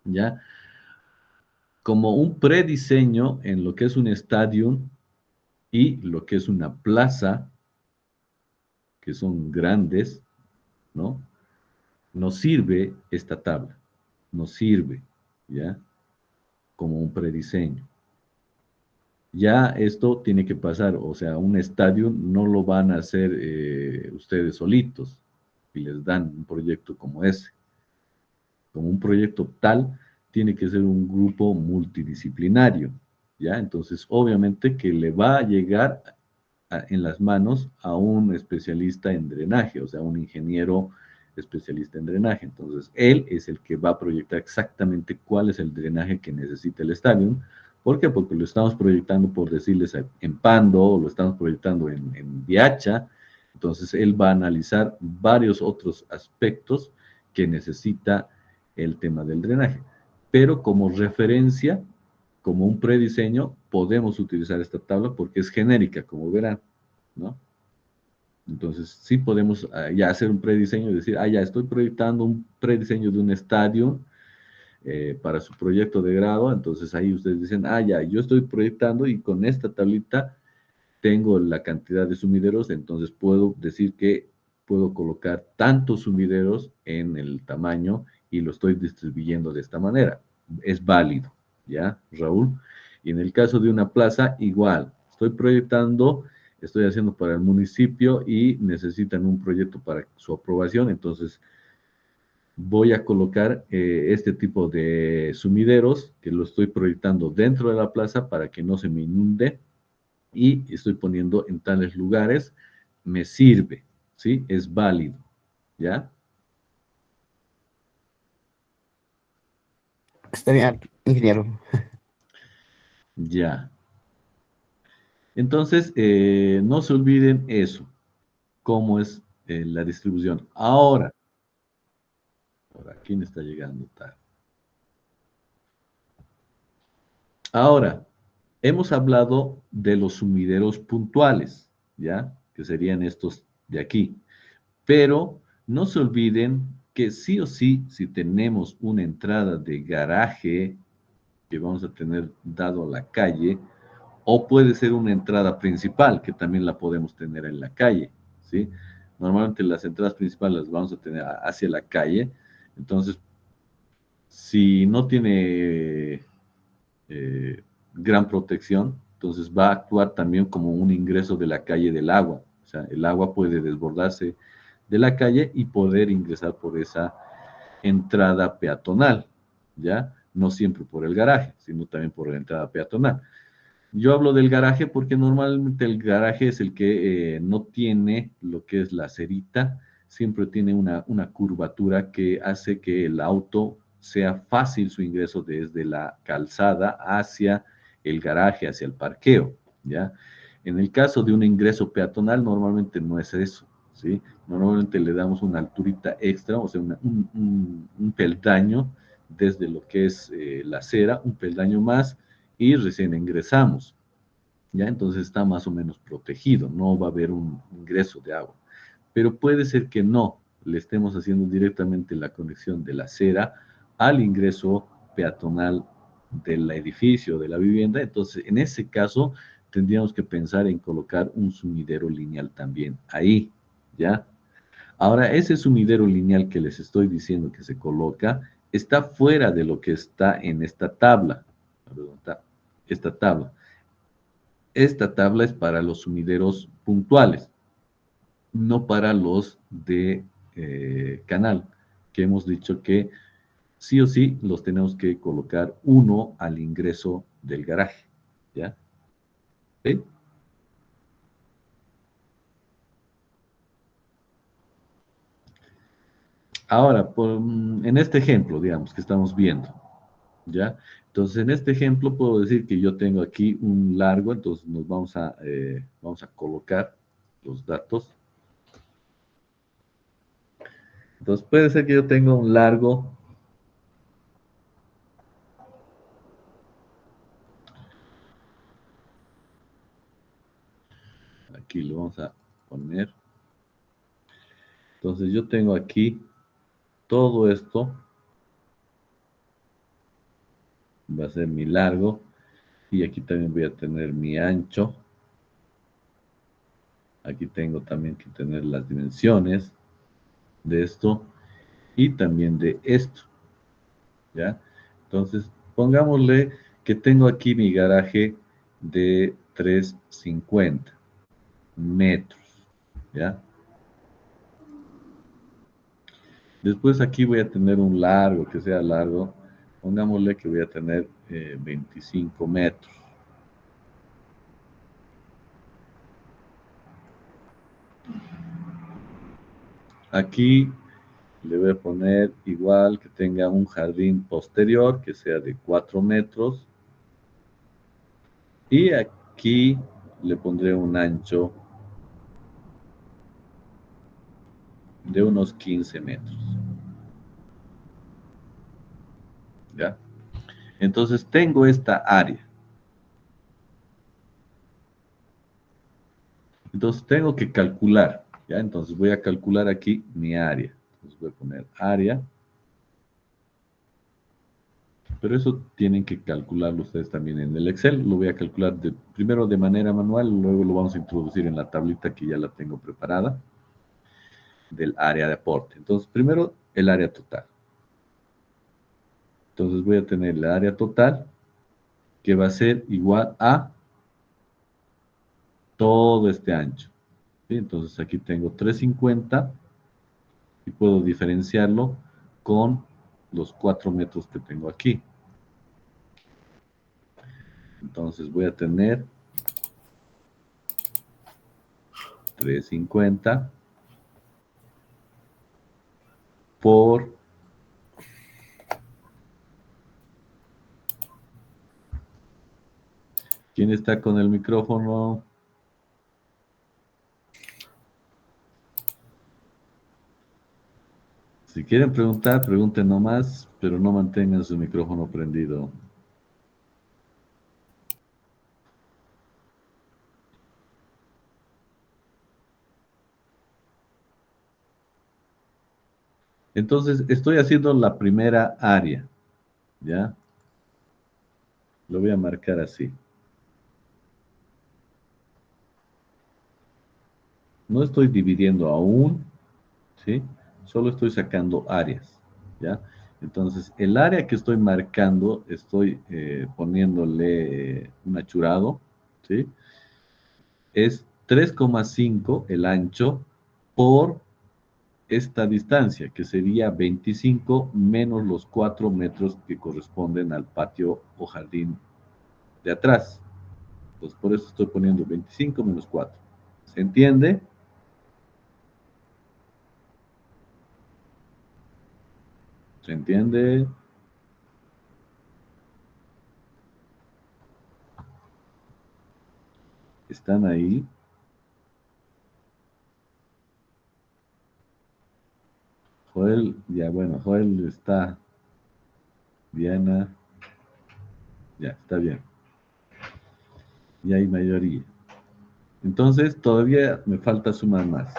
¿ya? Como un prediseño en lo que es un estadio y lo que es una plaza, que son grandes, ¿no? Nos sirve esta tabla, nos sirve, ¿ya? Como un prediseño. Ya esto tiene que pasar, o sea, un estadio no lo van a hacer ustedes solitos y les dan un proyecto como ese. Como un proyecto tal, tiene que ser un grupo multidisciplinario, ¿ya? Entonces, obviamente que le va a llegar en las manos a un especialista en drenaje, o sea, un ingeniero especialista en drenaje. Entonces, él es el que va a proyectar exactamente cuál es el drenaje que necesita el estadio. ¿Por qué? Porque lo estamos proyectando, por decirles, en Pando, o lo estamos proyectando en Viacha. Entonces, él va a analizar varios otros aspectos que necesita el tema del drenaje. Pero como referencia, como un prediseño, podemos utilizar esta tabla porque es genérica, como verán, ¿no? Entonces, sí podemos ya hacer un prediseño y decir, ya estoy proyectando un prediseño de un estadio para su proyecto de grado. Entonces, ahí ustedes dicen, ya, yo estoy proyectando y con esta tablita tengo la cantidad de sumideros, entonces puedo decir que puedo colocar tantos sumideros en el tamaño y lo estoy distribuyendo de esta manera. Es válido, ¿ya, Raúl? Y en el caso de una plaza, igual. Estoy proyectando, estoy haciendo para el municipio y necesitan un proyecto para su aprobación, entonces voy a colocar este tipo de sumideros que lo estoy proyectando dentro de la plaza para que no se me inunde y estoy poniendo en tales lugares, me sirve, ¿sí? Es válido, ¿ya? Está bien, ingeniero. Ya. Entonces, no se olviden eso, cómo es la distribución. Ahora, ¿quién está llegando tarde? Ahora, hemos hablado de los sumideros puntuales, ¿ya? Que serían estos de aquí. Pero no se olviden que sí o sí, si tenemos una entrada de garaje que vamos a tener dado a la calle, o puede ser una entrada principal, que también la podemos tener en la calle, ¿sí? Normalmente las entradas principales las vamos a tener hacia la calle, entonces, si no tiene gran protección, entonces va a actuar también como un ingreso de la calle del agua, o sea, el agua puede desbordarse de la calle y poder ingresar por esa entrada peatonal, ¿ya? No siempre por el garaje, sino también por la entrada peatonal. Yo hablo del garaje porque normalmente el garaje es el que no tiene lo que es la cerita, siempre tiene una curvatura que hace que el auto sea fácil su ingreso desde la calzada hacia el garaje, hacia el parqueo, ¿ya? En el caso de un ingreso peatonal, normalmente no es eso, ¿sí? Normalmente le damos una alturita extra, o sea, un peldaño desde lo que es la acera, un peldaño más, y recién ingresamos, ¿ya? Entonces está más o menos protegido, no va a haber un ingreso de agua. Pero puede ser que no, le estemos haciendo directamente la conexión de la acera al ingreso peatonal del edificio, de la vivienda. Entonces, en ese caso, tendríamos que pensar en colocar un sumidero lineal también ahí, ¿ya? Ahora, ese sumidero lineal que les estoy diciendo que se coloca está fuera de lo que está en esta tabla. Esta tabla. Esta tabla es para los sumideros puntuales, no para los de canal, que hemos dicho que sí o sí los tenemos que colocar uno al ingreso del garaje, ¿ya? ¿Sí? Ahora, en este ejemplo, digamos, que estamos viendo, ¿ya? Entonces, en este ejemplo puedo decir que yo tengo aquí un largo, entonces nos vamos a colocar los datos. Entonces, puede ser que yo tenga un largo, aquí lo vamos a poner. Entonces, yo tengo aquí todo esto, va a ser mi largo, y aquí también voy a tener mi ancho. Aquí tengo también que tener las dimensiones de esto y también de esto, ¿ya? Entonces, pongámosle que tengo aquí mi garaje de 350 metros, ¿ya? Después aquí voy a tener un largo, que sea largo, pongámosle que voy a tener 25 metros. Aquí le voy a poner igual que tenga un jardín posterior, que sea de 4 metros. Y aquí le pondré un ancho de unos 15 metros. ¿Ya? Entonces tengo esta área. Entonces tengo que calcular. ¿Ya? Entonces voy a calcular aquí mi área. Entonces voy a poner área. Pero eso tienen que calcularlo ustedes también en el Excel. Lo voy a calcular primero de manera manual, luego lo vamos a introducir en la tablita que ya la tengo preparada. del área de aporte. Entonces, primero, el área total. Entonces, voy a tener el área total, que va a ser igual a todo este ancho. ¿Sí? Entonces, aquí tengo 350 y puedo diferenciarlo con los 4 metros que tengo aquí. Entonces, voy a tener 350 por ¿quién está con el micrófono? Si quieren preguntar, pregunten nomás, pero no mantengan su micrófono prendido. Entonces, estoy haciendo la primera área, ¿ya? Lo voy a marcar así. No estoy dividiendo aún, ¿sí? Solo estoy sacando áreas, ¿ya? Entonces, el área que estoy marcando, estoy poniéndole un achurado, ¿sí? Es 3,5 el ancho por esta distancia, que sería 25 menos los 4 metros que corresponden al patio o jardín de atrás. Entonces, por eso estoy poniendo 25 menos 4. ¿Se entiende? ¿Se entiende? ¿Están ahí? Joel, ya bueno, Joel está. Diana, ya, está bien. Ya hay mayoría. Entonces, todavía me falta sumar más.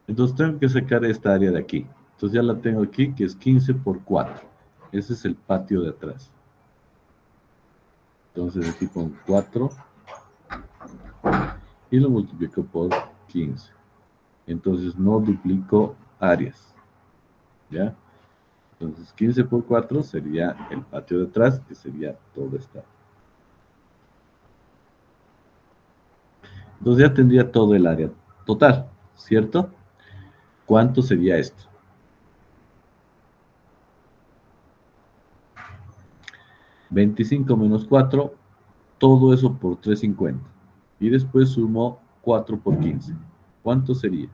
Entonces tengo que sacar esta área de aquí. Entonces ya la tengo aquí, que es 15 por 4. Ese es el patio de atrás. Entonces aquí pongo 4 y lo multiplico por 15. Entonces no duplico áreas. ¿Ya? Entonces 15 por 4 sería el patio de atrás, que sería todo esta. Entonces ya tendría todo el área total, ¿cierto? ¿Cuánto sería esto? 25 menos 4, todo eso por 350. Y después sumo 4 por 15. ¿Cuánto sería?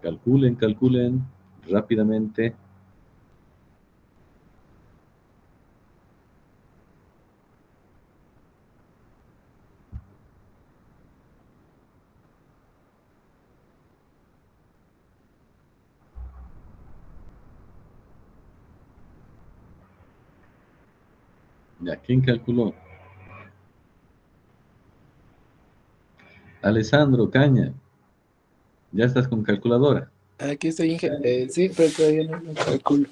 Calculen, calculen rápidamente. Ya, ¿quién calculó? Alessandro Caña. ¿Ya estás con calculadora? Aquí estoy, sí, pero todavía no lo calculo.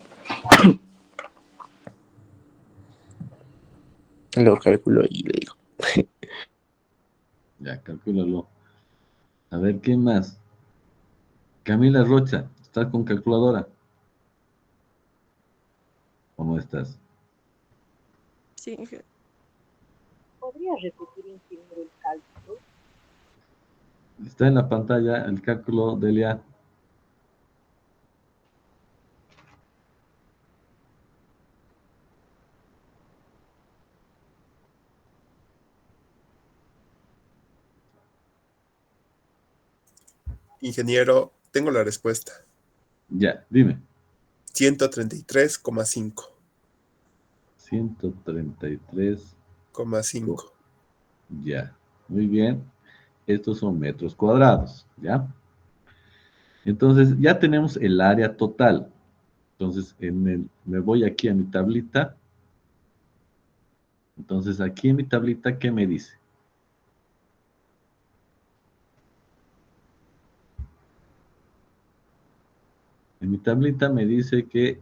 Lo calculo y le digo. Ya, calcúlalo. A ver, ¿quién más? Camila Rocha, ¿estás con calculadora? ¿O no estás? Sí, ¿Podría repetir, ingeniero, el cálculo? Está en la pantalla el cálculo, Delia. Ingeniero, tengo la respuesta. Ya, dime. 133,5. 133. 5. Ya, muy bien. Estos son metros cuadrados, ¿ya? Entonces, ya tenemos el área total. Entonces, me voy aquí a mi tablita. Entonces, aquí en mi tablita, ¿qué me dice? En mi tablita me dice que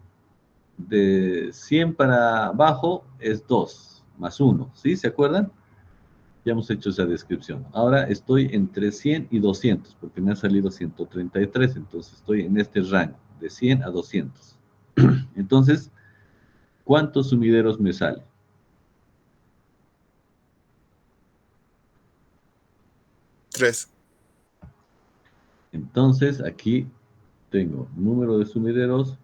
de 100 para abajo es 2 más 1, ¿sí? ¿Se acuerdan? Ya hemos hecho esa descripción. Ahora estoy entre 100 y 200, porque me ha salido 133, entonces estoy en este rango, de 100 a 200. Entonces, ¿cuántos sumideros me salen? Tres. Entonces, aquí tengo número de sumideros,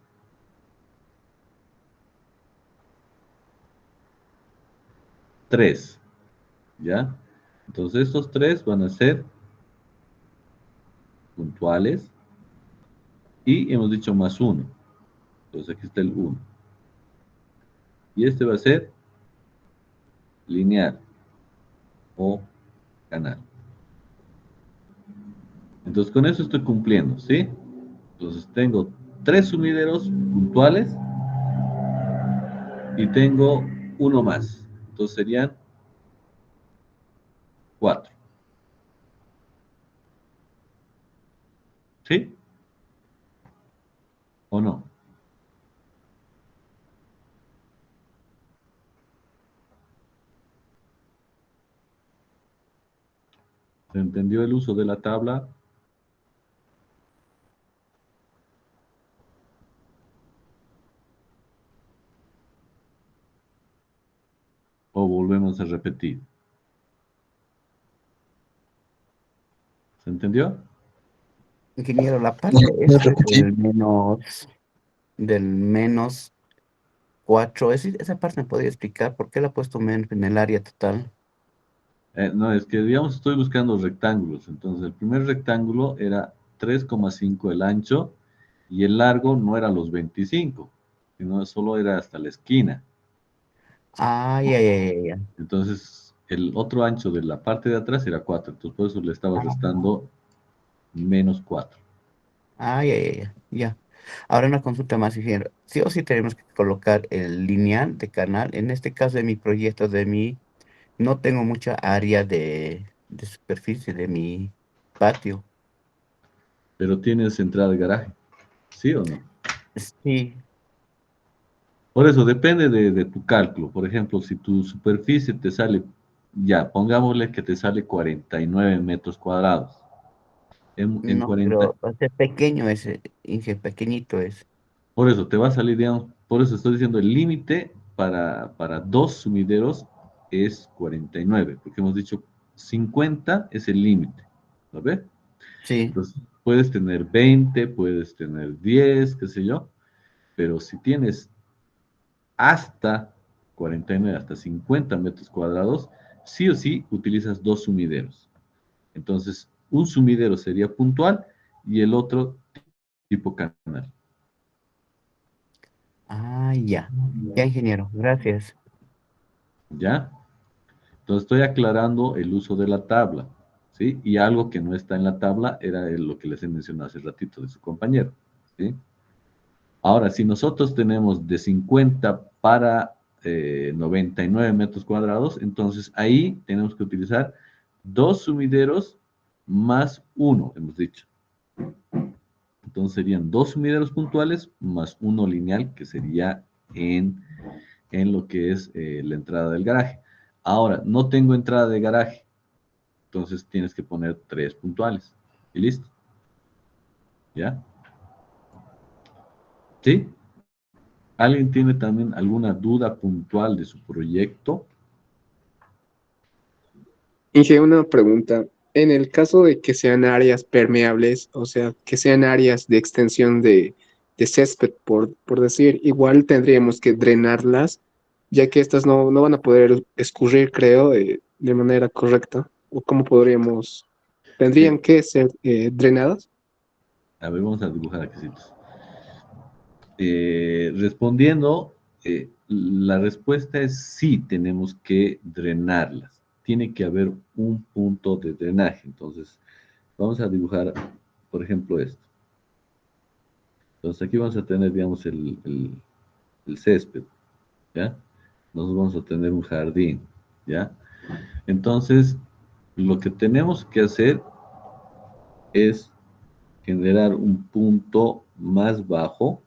3, ¿ya? Entonces, estos 3 van a ser puntuales y hemos dicho más 1. Entonces, aquí está el 1. Y este va a ser lineal o canal. Entonces, con eso estoy cumpliendo, ¿sí? Entonces, tengo 3 sumideros puntuales y tengo uno más. Entonces, serían 4. ¿Sí? ¿O no? ¿Se entendió el uso de la tabla? ¿O volvemos a repetir? ¿Se entendió? Ingeniero, la parte ¿Puedes esta repetir? del menos 4, esa parte me podría explicar por qué la ha puesto menos en el área total. No, es que digamos estoy buscando rectángulos. Entonces, el primer rectángulo era 3,5 el ancho y el largo no era los 25, sino solo era hasta la esquina. Ah, ya, ya, ya, ya. Entonces, el otro ancho de la parte de atrás era 4. Entonces, por eso le estaba restando menos 4. Ah, ya, ya, ya, ya. Ahora una consulta más, ingeniero. Sí o sí tenemos que colocar el lineal de canal. En este caso de mi proyecto, no tengo mucha área de superficie de mi patio. Pero tienes entrada de garaje, ¿sí o no? Sí, Por eso depende de tu cálculo. Por ejemplo, si tu superficie te sale, ya, pongámosle que te sale 49 metros cuadrados. En no, 40, pero pequeño ese, Inge, pequeñito es. por eso te va a salir, digamos, por eso estoy diciendo el límite para dos sumideros es 49, porque hemos dicho 50 es el límite, ¿lo ves? Sí. Entonces, puedes tener 20, puedes tener 10, qué sé yo, pero si tienes hasta 49, hasta 50 metros cuadrados, sí o sí utilizas dos sumideros. Entonces, un sumidero sería puntual y el otro tipo canal. Ah, ya. Ya, ingeniero, gracias. ¿Ya? Entonces, estoy aclarando el uso de la tabla, ¿sí? Y algo que no está en la tabla era lo que les he mencionado hace ratito de su compañero, ¿sí? Ahora, si nosotros tenemos de 50 para 99 metros cuadrados, entonces ahí tenemos que utilizar dos sumideros más uno, hemos dicho. Entonces serían dos sumideros puntuales más uno lineal, que sería en lo que es la entrada del garaje. Ahora, no tengo entrada de garaje, entonces tienes que poner tres puntuales. Y listo. ¿Ya? ¿Sí? ¿Alguien tiene también alguna duda puntual de su proyecto? Inge, una pregunta. En el caso de que sean áreas permeables, o sea, que sean áreas de extensión de césped, por decir, igual tendríamos que drenarlas, ya que estas no van a poder escurrir, creo, de manera correcta. ¿O cómo podríamos? ¿Tendrían Sí. que ser drenadas? A ver, vamos a dibujar aquí. Respondiendo, la respuesta es sí, tenemos que drenarlas. Tiene que haber un punto de drenaje. Entonces, vamos a dibujar, por ejemplo, esto. Entonces aquí vamos a tener, digamos, el césped, ¿ya? Nosotros vamos a tener un jardín, ¿ya? Entonces, lo que tenemos que hacer es generar un punto más bajo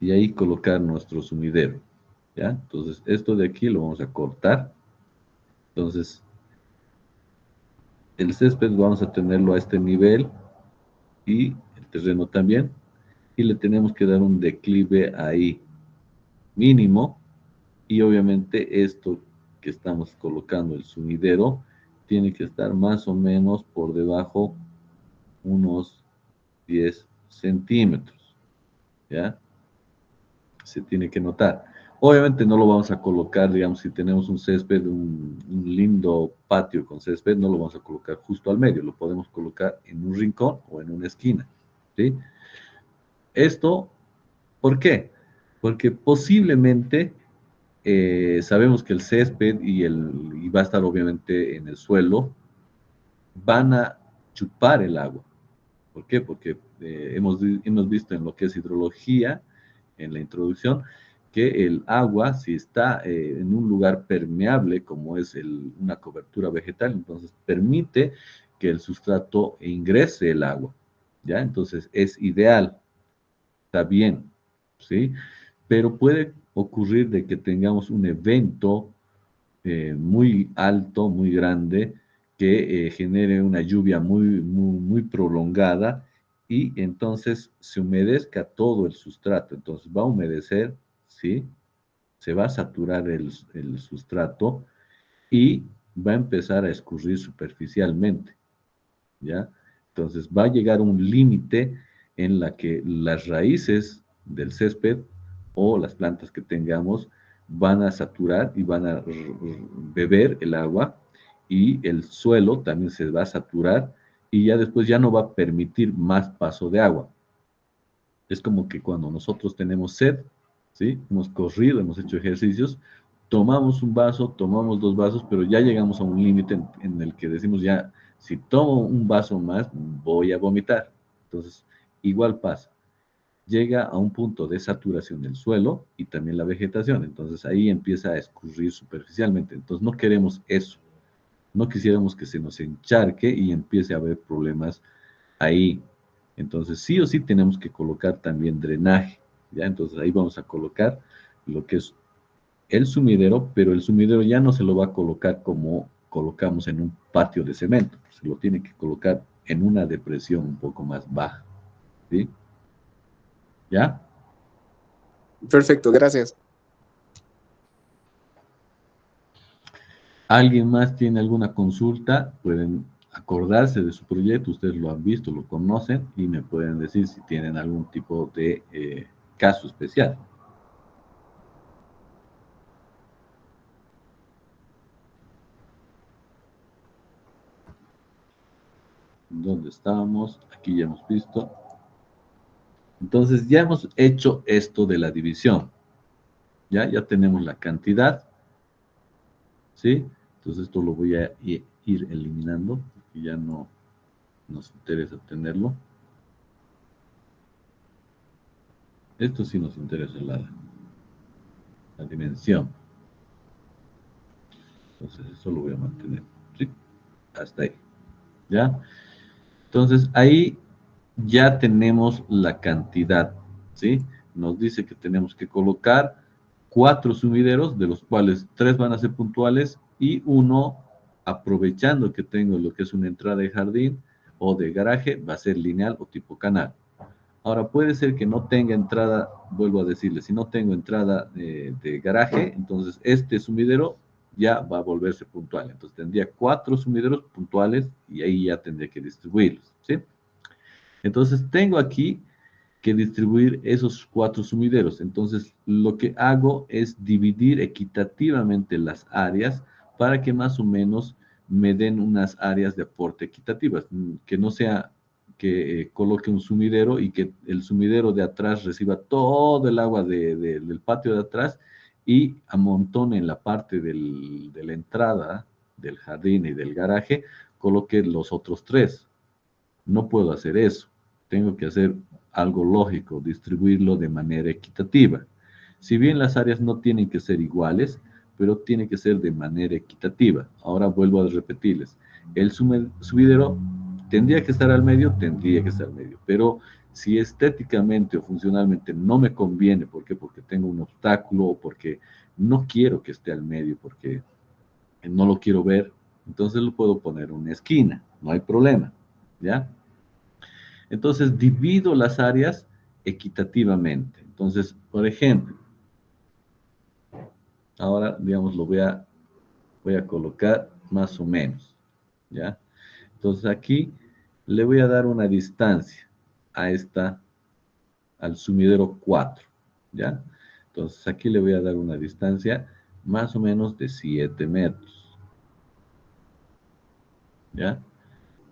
y ahí colocar nuestro sumidero, ¿ya? Entonces, esto de aquí lo vamos a cortar. Entonces, el césped vamos a tenerlo a este nivel y el terreno también. Y le tenemos que dar un declive ahí mínimo. Y obviamente esto que estamos colocando, el sumidero, tiene que estar más o menos por debajo unos 10 centímetros, ¿ya? Se tiene que notar. Obviamente no lo vamos a colocar, digamos, si tenemos un césped, un lindo patio con césped, no lo vamos a colocar justo al medio, lo podemos colocar en un rincón o en una esquina, ¿sí? Esto, ¿por qué? Porque posiblemente sabemos que el césped y va a estar obviamente en el suelo, van a chupar el agua. ¿Por qué? Porque hemos visto en lo que es hidrología, en la introducción, que el agua, si está en un lugar permeable, como es una cobertura vegetal, entonces permite que el sustrato ingrese el agua, ¿ya? Entonces es ideal, está bien, ¿sí? Pero puede ocurrir de que tengamos un evento muy alto, muy grande, que genere una lluvia muy prolongada y entonces se humedezca todo el sustrato. Entonces va a humedecer, ¿sí? Se va a saturar el sustrato y va a empezar a escurrir superficialmente, ¿ya? Entonces va a llegar un límite en la que las raíces del césped o las plantas que tengamos van a saturar y van a beber el agua y el suelo también se va a saturar y ya después ya no va a permitir más paso de agua. Es como que cuando nosotros tenemos sed, ¿sí? Hemos corrido, hemos hecho ejercicios, tomamos un vaso, tomamos dos vasos, pero ya llegamos a un límite en el que decimos ya, si tomo un vaso más, voy a vomitar. Entonces, igual pasa. Llega a un punto de saturación del suelo y también la vegetación. Entonces ahí empieza a escurrir superficialmente. Entonces no queremos eso. No quisiéramos que se nos encharque y empiece a haber problemas ahí. Entonces sí o sí tenemos que colocar también drenaje, ¿ya? Entonces ahí vamos a colocar lo que es el sumidero, pero el sumidero ya no se lo va a colocar como colocamos en un patio de cemento, se lo tiene que colocar en una depresión un poco más baja, ¿sí? ¿Ya? Perfecto, gracias. ¿Alguien más tiene alguna consulta? Pueden acordarse de su proyecto, ustedes lo han visto, lo conocen y me pueden decir si tienen algún tipo de caso especial. ¿Dónde estábamos? Aquí ya hemos visto. Entonces ya hemos hecho esto de la división. Ya tenemos la cantidad, ¿sí? Entonces esto lo voy a ir eliminando, porque ya no nos interesa tenerlo. Esto sí nos interesa, la dimensión. Entonces eso lo voy a mantener, ¿sí? Hasta ahí, ¿ya? Entonces ahí ya tenemos la cantidad, ¿sí? Nos dice que tenemos que colocar 4 sumideros, de los cuales 3 van a ser puntuales y uno, aprovechando que tengo lo que es una entrada de jardín o de garaje, va a ser lineal o tipo canal. Ahora puede ser que no tenga entrada, vuelvo a decirle, si no tengo entrada de garaje, entonces este sumidero ya va a volverse puntual. Entonces tendría 4 sumideros puntuales y ahí ya tendría que distribuirlos, ¿sí? Entonces tengo aquí que distribuir esos 4 sumideros. Entonces lo que hago es dividir equitativamente las áreas para que más o menos me den unas áreas de aporte equitativas, que no sea que coloque un sumidero y que el sumidero de atrás reciba todo el agua del patio de atrás y amontone en la parte de la entrada del jardín y del garaje, coloque los otros 3. no puedo hacer eso. Tengo que hacer algo lógico, distribuirlo de manera equitativa. Si bien las áreas no tienen que ser iguales, pero tiene que ser de manera equitativa. Ahora vuelvo a repetirles. El sumidero tendría que estar al medio, tendría que estar al medio. Pero si estéticamente o funcionalmente no me conviene, ¿por qué? Porque tengo un obstáculo o porque no quiero que esté al medio, porque no lo quiero ver, entonces lo puedo poner en una esquina, no hay problema, ¿ya? Entonces divido las áreas equitativamente. Entonces, por ejemplo, ahora, digamos, voy a colocar más o menos, ¿ya? Entonces aquí le voy a dar una distancia a al sumidero 4, ¿ya? Entonces aquí le voy a dar una distancia más o menos de 7 metros, ¿ya?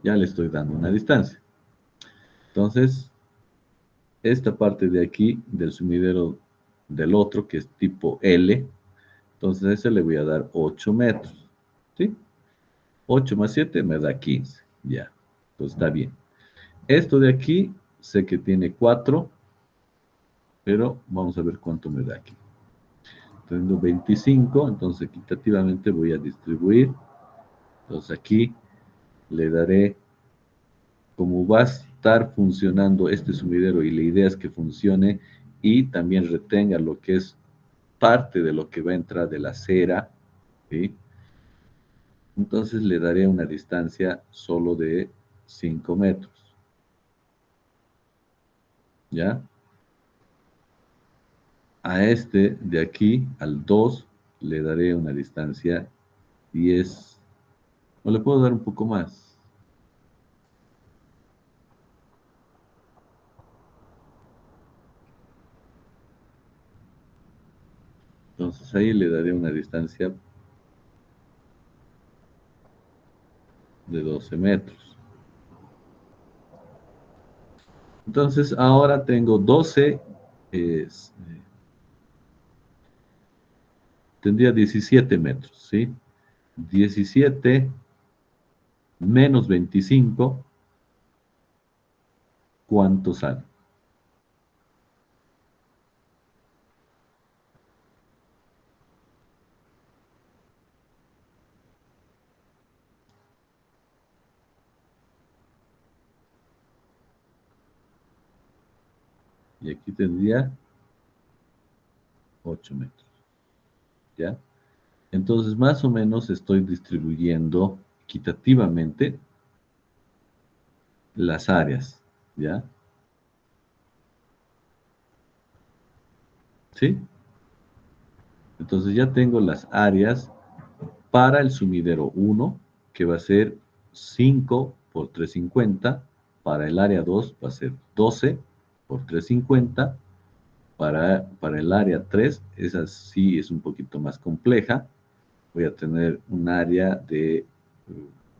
Ya le estoy dando una distancia. Entonces, esta parte de aquí, del sumidero del otro, que es tipo L, entonces a ese le voy a dar 8 metros, ¿sí? 8 más 7 me da 15, ya. Entonces está bien. Esto de aquí, sé que tiene 4, pero vamos a ver cuánto me da aquí. Tengo 25, entonces equitativamente voy a distribuir. Entonces aquí le daré, como va a estar funcionando este sumidero y la idea es que funcione y también retenga lo que es parte de lo que va a entrar de la cera, ¿sí? Entonces le daré una distancia solo de 5 metros, ¿ya? A este de aquí, al 2, le daré una distancia 10, o le puedo dar un poco más. Entonces ahí le daré una distancia de 12 metros. Entonces ahora tengo 12, tendría 17 metros, ¿sí? 17 menos 25, ¿cuánto sale? Y aquí tendría 8 metros, ¿ya? Entonces, más o menos estoy distribuyendo equitativamente las áreas, ¿ya? ¿Sí? Entonces ya tengo las áreas para el sumidero 1, que va a ser 5 por 350. Para el área 2 va a ser 12 por 350. Para el área 3, esa sí es un poquito más compleja. Voy a tener un área de,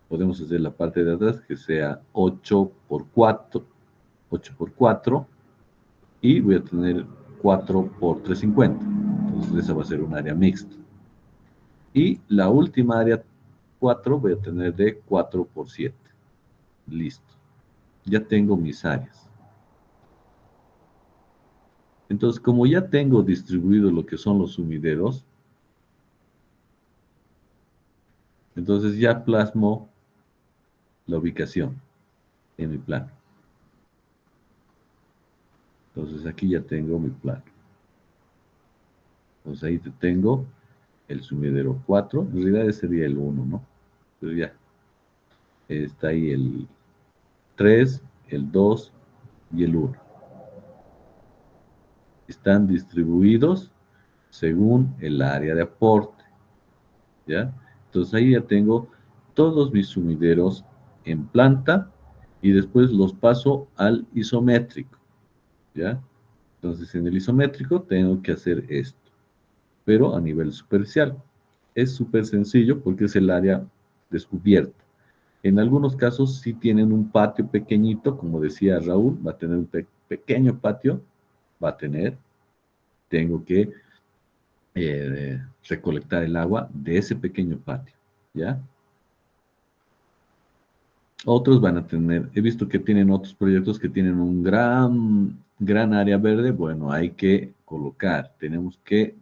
podemos hacer la parte de atrás que sea 8 por 4, 8 por 4, y voy a tener 4 por 350. Entonces esa va a ser un área mixta. Y la última área 4 voy a tener de 4 por 7. Listo. Ya tengo mis áreas. Entonces, como ya tengo distribuido lo que son los sumideros, entonces ya plasmo la ubicación en mi plano. Entonces aquí ya tengo mi plano. Entonces ahí te tengo el sumidero 4. En realidad ese sería el 1, ¿no? Pero ya. Está ahí el 3, el 2 y el 1. Están distribuidos según el área de aporte, ¿ya? Entonces ahí ya tengo todos mis sumideros en planta y después los paso al isométrico, ¿ya? Entonces en el isométrico tengo que hacer esto, pero a nivel superficial. Es súper sencillo porque es el área descubierta. En algunos casos sí tienen un patio pequeñito, como decía Raúl, va a tener un pequeño patio, va a tener, tengo que recolectar el agua de ese pequeño patio, ¿ya? Otros van a tener, he visto que tienen otros proyectos que tienen un gran área verde. Bueno, hay que colocar, tenemos que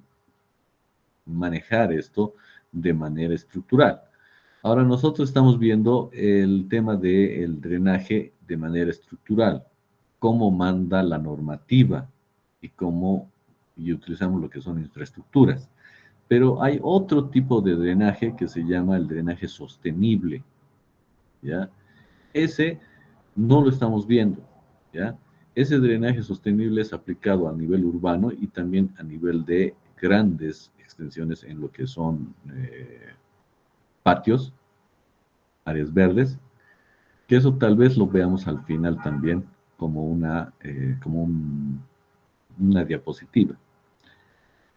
manejar esto de manera estructural. Ahora nosotros estamos viendo el tema del drenaje de manera estructural, cómo manda la normativa y utilizamos lo que son infraestructuras. Pero hay otro tipo de drenaje que se llama el drenaje sostenible, ¿ya? Ese no lo estamos viendo, ¿ya? Ese drenaje sostenible es aplicado a nivel urbano y también a nivel de grandes extensiones en lo que son patios, áreas verdes, que eso tal vez lo veamos al final también como una diapositiva,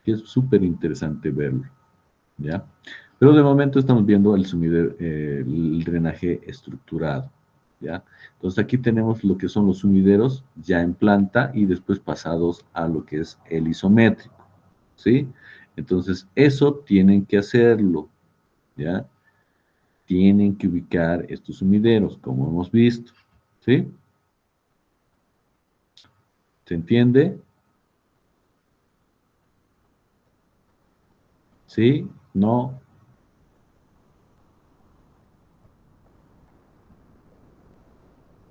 que es súper interesante verlo, ¿ya? Pero de momento estamos viendo el drenaje estructurado, ¿ya? Entonces aquí tenemos lo que son los sumideros ya en planta y después pasados a lo que es el isométrico, ¿sí? Entonces eso tienen que hacerlo, ¿ya? Tienen que ubicar estos sumideros, como hemos visto, ¿sí? ¿Se entiende? ¿Sí? ¿No?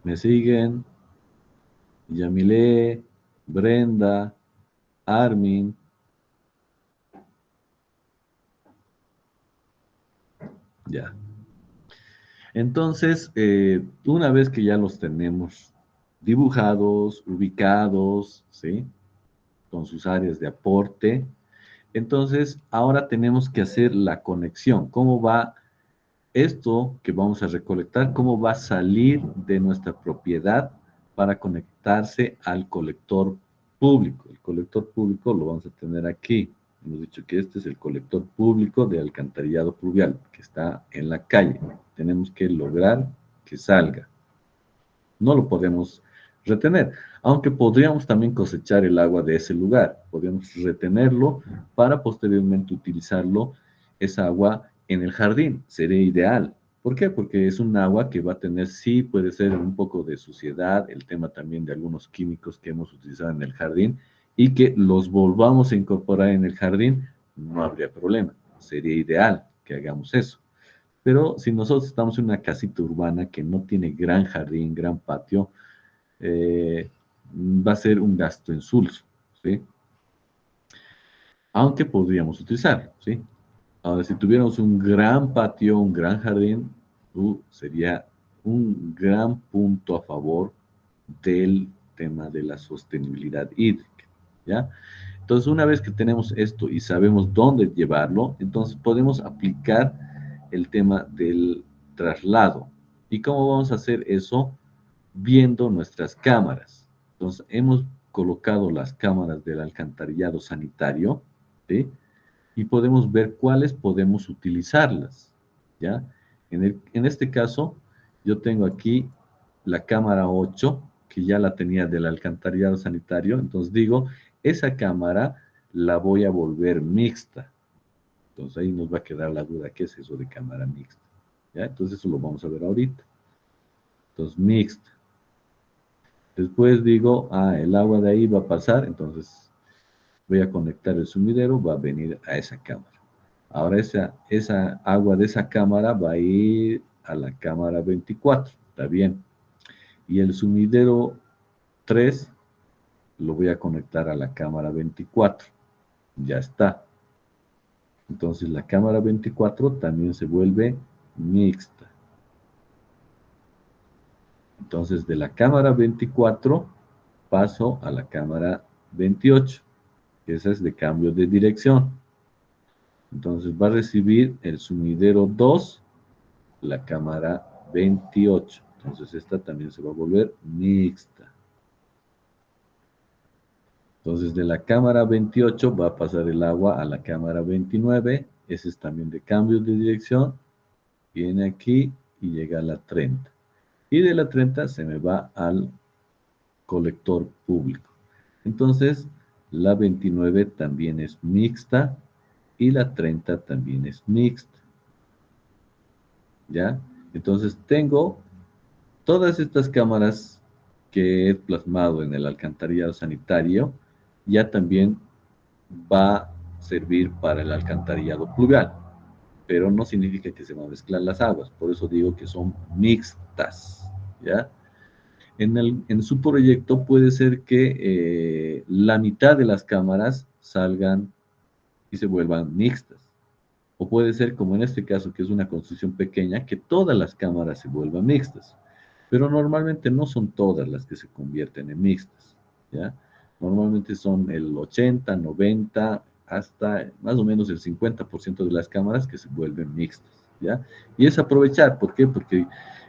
¿Me siguen? Yamile, Brenda, Armin. Ya. Entonces, una vez que ya los tenemos dibujados, ubicados, ¿sí? Con sus áreas de aporte, entonces ahora tenemos que hacer la conexión. ¿Cómo va esto que vamos a recolectar? ¿Cómo va a salir de nuestra propiedad para conectarse al colector público? El colector público lo vamos a tener aquí. Hemos dicho que este es el colector público de alcantarillado pluvial, que está en la calle. Tenemos que lograr que salga. No lo podemos retener, aunque podríamos también cosechar el agua de ese lugar. Podríamos retenerlo para posteriormente utilizarlo, esa agua, en el jardín. Sería ideal. ¿Por qué? Porque es un agua que va a tener, sí, puede ser un poco de suciedad, el tema también de algunos químicos que hemos utilizado en el jardín, y que los volvamos a incorporar en el jardín, no habría problema. Sería ideal que hagamos eso. Pero si nosotros estamos en una casita urbana que no tiene gran jardín, gran patio, va a ser un gasto insulso, ¿sí? Aunque podríamos utilizarlo, ¿sí? Ahora, si tuviéramos un gran patio, un gran jardín, sería un gran punto a favor del tema de la sostenibilidad hídrica, ¿ya? Entonces, una vez que tenemos esto y sabemos dónde llevarlo, entonces podemos aplicar el tema del traslado. ¿Y cómo vamos a hacer eso? Viendo nuestras cámaras. Entonces, hemos colocado las cámaras del alcantarillado sanitario, ¿sí? Y podemos ver cuáles podemos utilizarlas, ¿ya? En este caso, yo tengo aquí la cámara 8, que ya la tenía del alcantarillado sanitario, entonces digo, esa cámara la voy a volver mixta. Entonces ahí nos va a quedar la duda, ¿qué es eso de cámara mixta? ¿Ya? Entonces eso lo vamos a ver ahorita. Entonces, mixta. Después digo, el agua de ahí va a pasar, entonces voy a conectar el sumidero, va a venir a esa cámara. Ahora esa agua de esa cámara va a ir a la cámara 24, está bien. Y el sumidero 3 lo voy a conectar a la cámara 24, ya está. Entonces la cámara 24 también se vuelve mixta. Entonces de la cámara 24 paso a la cámara 28, que esa es de cambio de dirección. Entonces va a recibir el sumidero 2, la cámara 28. Entonces esta también se va a volver mixta. Entonces de la cámara 28 va a pasar el agua a la cámara 29. Ese es también de cambio de dirección. Viene aquí y llega a la 30. Y de la 30 se me va al colector público. Entonces la 29 también es mixta y la 30 también es mixta. ¿Ya? Entonces tengo Todas estas cámaras que he plasmado en el alcantarillado sanitario ya también va a servir para el alcantarillado pluvial, pero no significa que se van a mezclar las aguas, por eso digo que son mixtas, ¿ya? En su proyecto puede ser que la mitad de las cámaras salgan y se vuelvan mixtas. O puede ser, como en este caso, que es una construcción pequeña, que todas las cámaras se vuelvan mixtas. Pero normalmente no son todas las que se convierten en mixtas, ¿ya? Normalmente son el 80, 90, hasta más o menos el 50% de las cámaras que se vuelven mixtas, ¿ya? Y es aprovechar, ¿por qué? Porque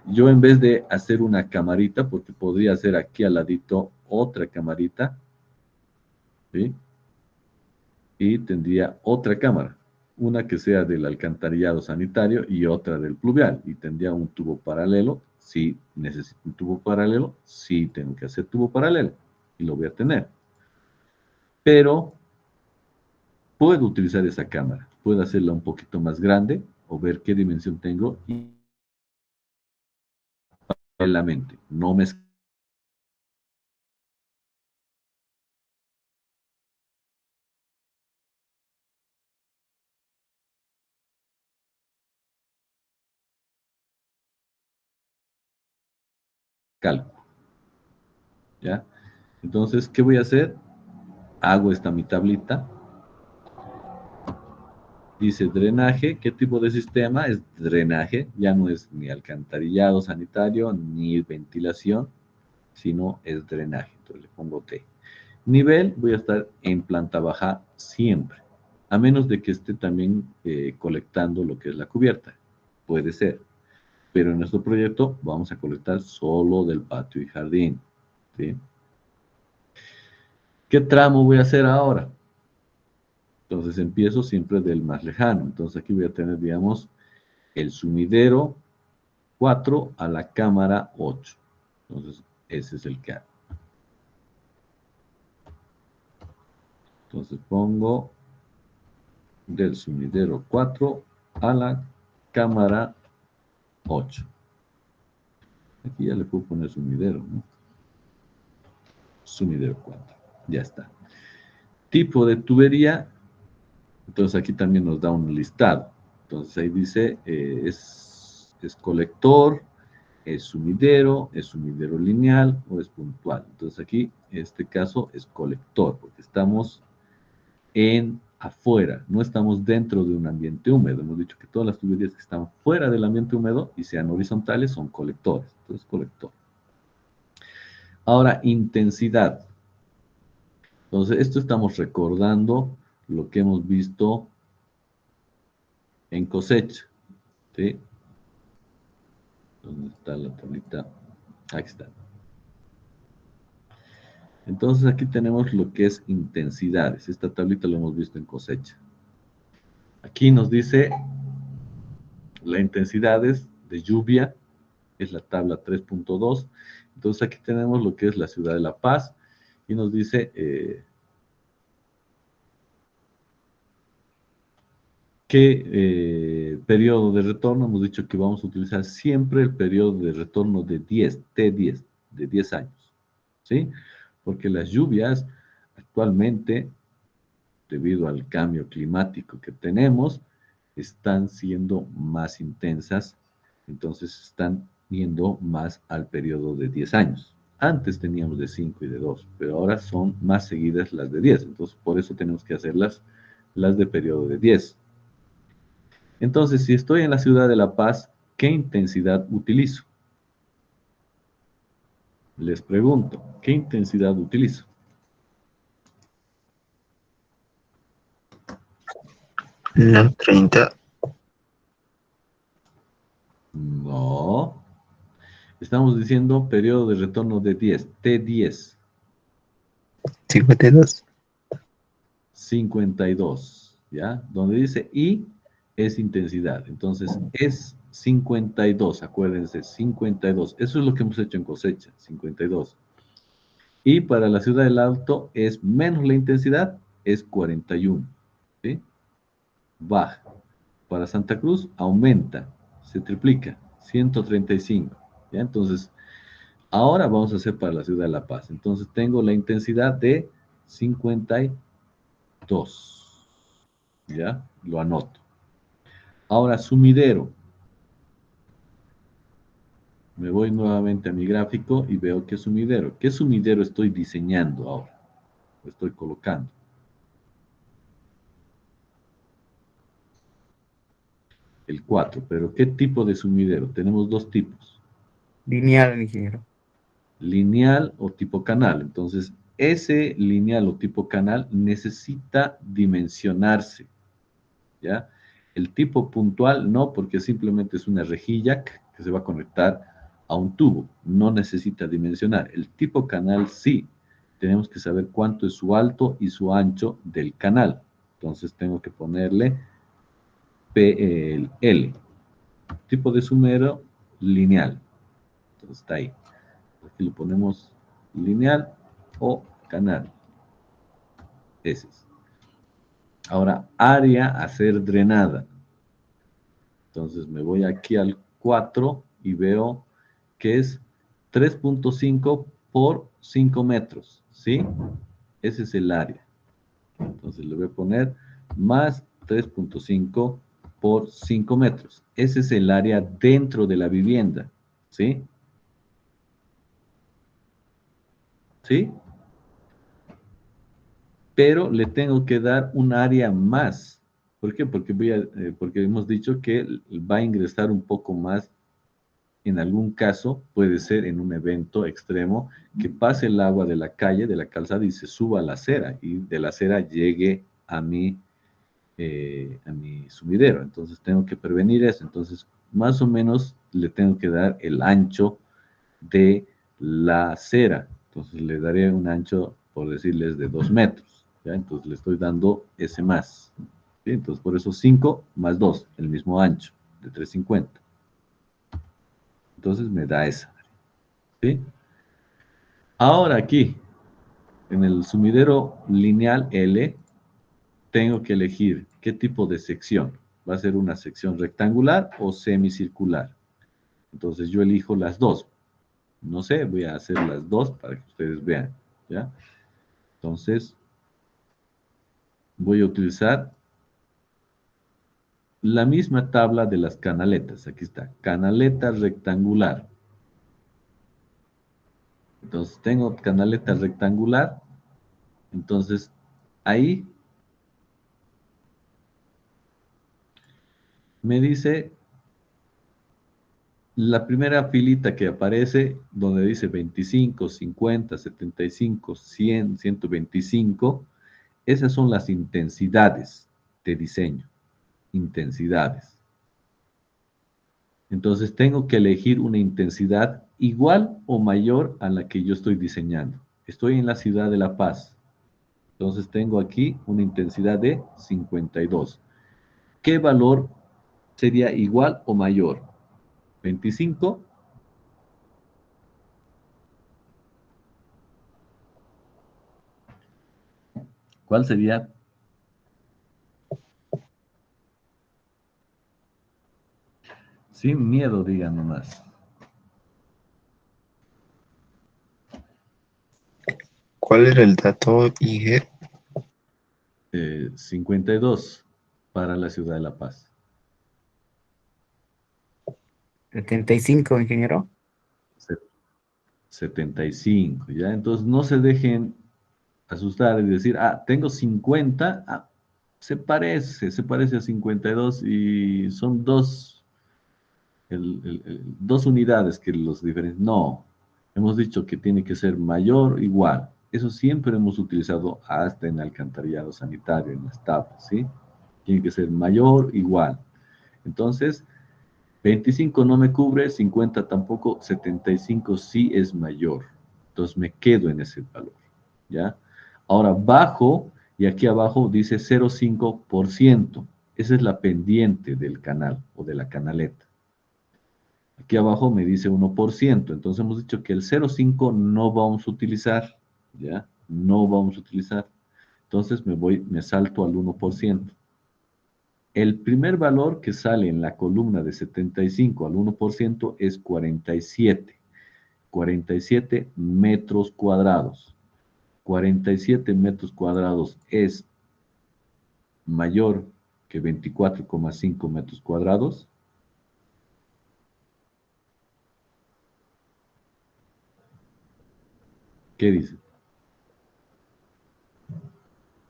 yo en vez de hacer una camarita, porque podría hacer aquí al ladito otra camarita, ¿sí? Y tendría otra cámara, una que sea del alcantarillado sanitario y otra del pluvial, y tendría un tubo paralelo. Si necesito un tubo paralelo, sí tengo que hacer tubo paralelo, y lo voy a tener. Pero puedo utilizar esa cámara, puedo hacerla un poquito más grande, o ver qué dimensión tengo, y en la mente, no me escalco, ¿ya? Entonces, ¿qué voy a hacer? Hago mi tablita. Dice drenaje, ¿qué tipo de sistema? Es drenaje, ya no es ni alcantarillado sanitario ni ventilación, sino es drenaje. Entonces le pongo T. Nivel, voy a estar en planta baja siempre, a menos de que esté también colectando lo que es la cubierta. Puede ser, pero en nuestro proyecto vamos a colectar solo del patio y jardín, ¿sí? ¿Qué tramo voy a hacer ahora? Entonces empiezo siempre del más lejano. Entonces aquí voy a tener, digamos, el sumidero 4 a la cámara 8. Entonces, ese es el que hago. Entonces pongo del sumidero 4 a la cámara 8. Aquí ya le puedo poner sumidero, ¿no? Sumidero 4. Ya está. Tipo de tubería. Entonces aquí también nos da un listado. Entonces ahí dice, es colector, es sumidero lineal o es puntual. Entonces aquí, en este caso, es colector, porque estamos en afuera, no estamos dentro de un ambiente húmedo. Hemos dicho que todas las tuberías que están fuera del ambiente húmedo y sean horizontales son colectores. Entonces, colector. Ahora, intensidad. Entonces, esto estamos recordando lo que hemos visto en cosecha, ¿sí? ¿Dónde está la tablita? Aquí está. Entonces aquí tenemos lo que es intensidades. Esta tablita lo hemos visto en cosecha. Aquí nos dice la intensidades de lluvia, es la tabla 3.2. Entonces aquí tenemos lo que es la ciudad de La Paz y nos dice qué periodo de retorno. Hemos dicho que vamos a utilizar siempre el periodo de retorno de 10, T10, de 10 años, ¿sí? Porque las lluvias actualmente, debido al cambio climático que tenemos, están siendo más intensas, entonces están yendo más al periodo de 10 años. Antes teníamos de 5 y de 2, pero ahora son más seguidas las de 10, entonces por eso tenemos que hacer las de periodo de 10. Entonces, si estoy en la ciudad de La Paz, ¿qué intensidad utilizo? Les pregunto, ¿qué intensidad utilizo? No, 30. No. Estamos diciendo periodo de retorno de 10, T10. 52. 52, ¿ya? Donde dice I es intensidad. Entonces, es 52, acuérdense, 52. Eso es lo que hemos hecho en cosecha, 52. Y para la ciudad del Alto es menos la intensidad, es 41, ¿sí? Baja. Para Santa Cruz aumenta, se triplica, 135, ¿ya? Entonces, Ahora vamos a hacer para la ciudad de La Paz. Entonces tengo la intensidad de 52. ¿Ya? Lo anoto. Ahora, sumidero. Me voy nuevamente a mi gráfico y veo qué sumidero. ¿Qué sumidero estoy diseñando ahora? Lo estoy colocando. El 4. Pero ¿qué tipo de sumidero? Tenemos dos tipos. Lineal, ingeniero. Lineal o tipo canal. Entonces, ese lineal o tipo canal necesita dimensionarse. ¿Ya? El tipo puntual no, porque simplemente es una rejilla que se va a conectar a un tubo. No necesita dimensionar. El tipo canal sí. Tenemos que saber cuánto es su alto y su ancho del canal. Entonces tengo que ponerle L. Tipo de sumidero lineal. Entonces está ahí. Aquí lo ponemos lineal o canal. Ese es. Ahora, área a ser drenada. Entonces me voy aquí al 4 y veo que es 3.5 por 5 metros, ¿sí? Ese es el área. Entonces le voy a poner más 3.5 por 5 metros. Ese es el área dentro de la vivienda, ¿sí? ¿Sí? Pero le tengo que dar un área más. ¿Por qué? Porque hemos dicho que va a ingresar un poco más. En algún caso, puede ser en un evento extremo, que pase el agua de la calle, de la calzada, y se suba a la acera, y de la acera llegue a mi sumidero. Entonces, tengo que prevenir eso. Entonces, más o menos, le tengo que dar el ancho de la acera. Entonces, le daré un ancho, por decirles, de 2 metros. ¿Ya? Entonces, le estoy dando ese más. ¿Sí? Entonces, por eso 5 más 2, el mismo ancho, de 350. Entonces, me da esa. ¿Sí? Ahora aquí, en el sumidero lineal L, tengo que elegir qué tipo de sección. ¿Va a ser una sección rectangular o semicircular? Entonces yo elijo las dos. No sé, voy a hacer las dos para que ustedes vean. ¿Ya? Entonces, voy a utilizar la misma tabla de las canaletas. Aquí está, canaleta rectangular. Entonces tengo canaleta rectangular. Entonces, ahí me dice la primera filita que aparece, donde dice 25, 50, 75, 100, 125, esas son las intensidades de diseño. Intensidades. Entonces tengo que elegir una intensidad igual o mayor a la que yo estoy diseñando. Estoy en la ciudad de La Paz. Entonces tengo aquí una intensidad de 52. ¿Qué valor sería igual o mayor? 25. ¿Cuál sería? Sin miedo, digan nomás. ¿Cuál era el dato, IG? 52 para la ciudad de La Paz. 75, ingeniero. 75, ¿ya? Entonces no se dejen asustar y decir, tengo 50, se parece a 52 y son dos unidades que los diferencian. No, hemos dicho que tiene que ser mayor o igual. Eso siempre hemos utilizado hasta en alcantarillado sanitario, en las tablas, ¿sí? Tiene que ser mayor o igual. Entonces, 25 no me cubre, 50 tampoco, 75 sí es mayor. Entonces me quedo en ese valor, ¿ya? Ahora bajo, y aquí abajo dice 0,5%. Esa es la pendiente del canal o de la canaleta. Aquí abajo me dice 1%. Entonces hemos dicho que el 0,5 no vamos a utilizar, ¿ya? No vamos a utilizar. Entonces me salto al 1%. El primer valor que sale en la columna de 75 al 1% es 47. 47 metros cuadrados. 47 metros cuadrados es mayor que 24,5 metros cuadrados. ¿Qué dice?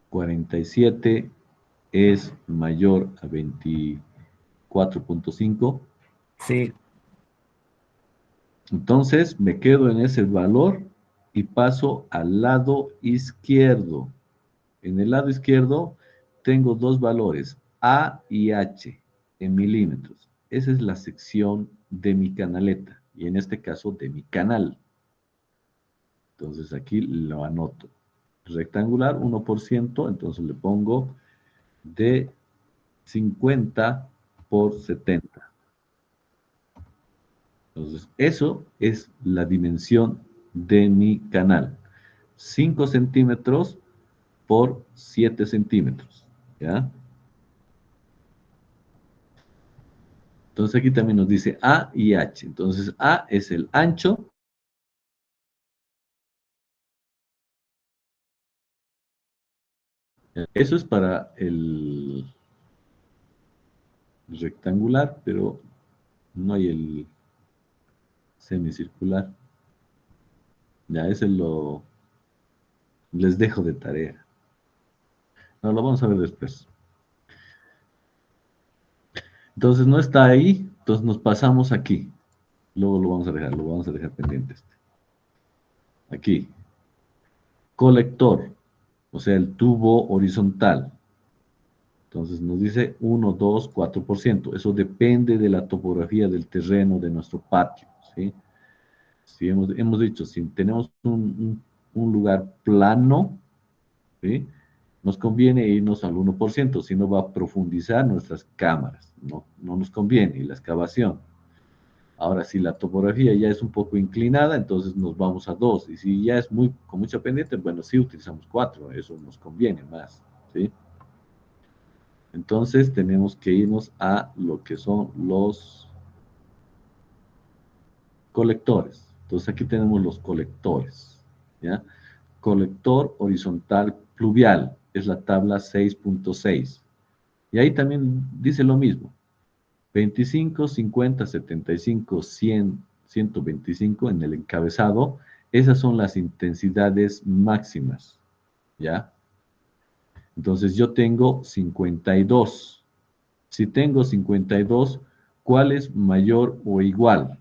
47 es mayor a 24,5. Sí, Entonces me quedo en ese valor y paso al lado izquierdo. En el lado izquierdo tengo dos valores, A y H, en milímetros. Esa es la sección de mi canaleta, y en este caso de mi canal. Entonces aquí lo anoto. Rectangular, 1%, entonces le pongo de 50 por 70. Entonces, eso es la dimensión de mi canal. 5 centímetros por 7 centímetros. ¿Ya? Entonces aquí también nos dice A y H. Entonces A es el ancho. Eso es para el rectangular, pero no hay el semicircular. Ya, ese lo les dejo de tarea. No, lo vamos a ver después. Entonces no está ahí, entonces nos pasamos aquí. Luego lo vamos a dejar pendiente este. Aquí. Colector, o sea, el tubo horizontal. Entonces nos dice 1, 2, 4%. Eso depende de la topografía del terreno de nuestro patio, ¿sí? Si hemos dicho, si tenemos un lugar plano, ¿sí? Nos conviene irnos al 1%, si no va a profundizar nuestras cámaras. No nos conviene, y la excavación. Ahora, si la topografía ya es un poco inclinada, entonces nos vamos a 2. Y si ya es con mucha pendiente, bueno, sí utilizamos 4. Eso nos conviene más, ¿sí? Entonces tenemos que irnos a lo que son los colectores. Entonces aquí tenemos los colectores, ¿ya? Colector horizontal pluvial, es la tabla 6.6. Y ahí también dice lo mismo. 25, 50, 75, 100, 125 en el encabezado. Esas son las intensidades máximas, ¿ya? Entonces yo tengo 52. Si tengo 52, ¿cuál es mayor o igual?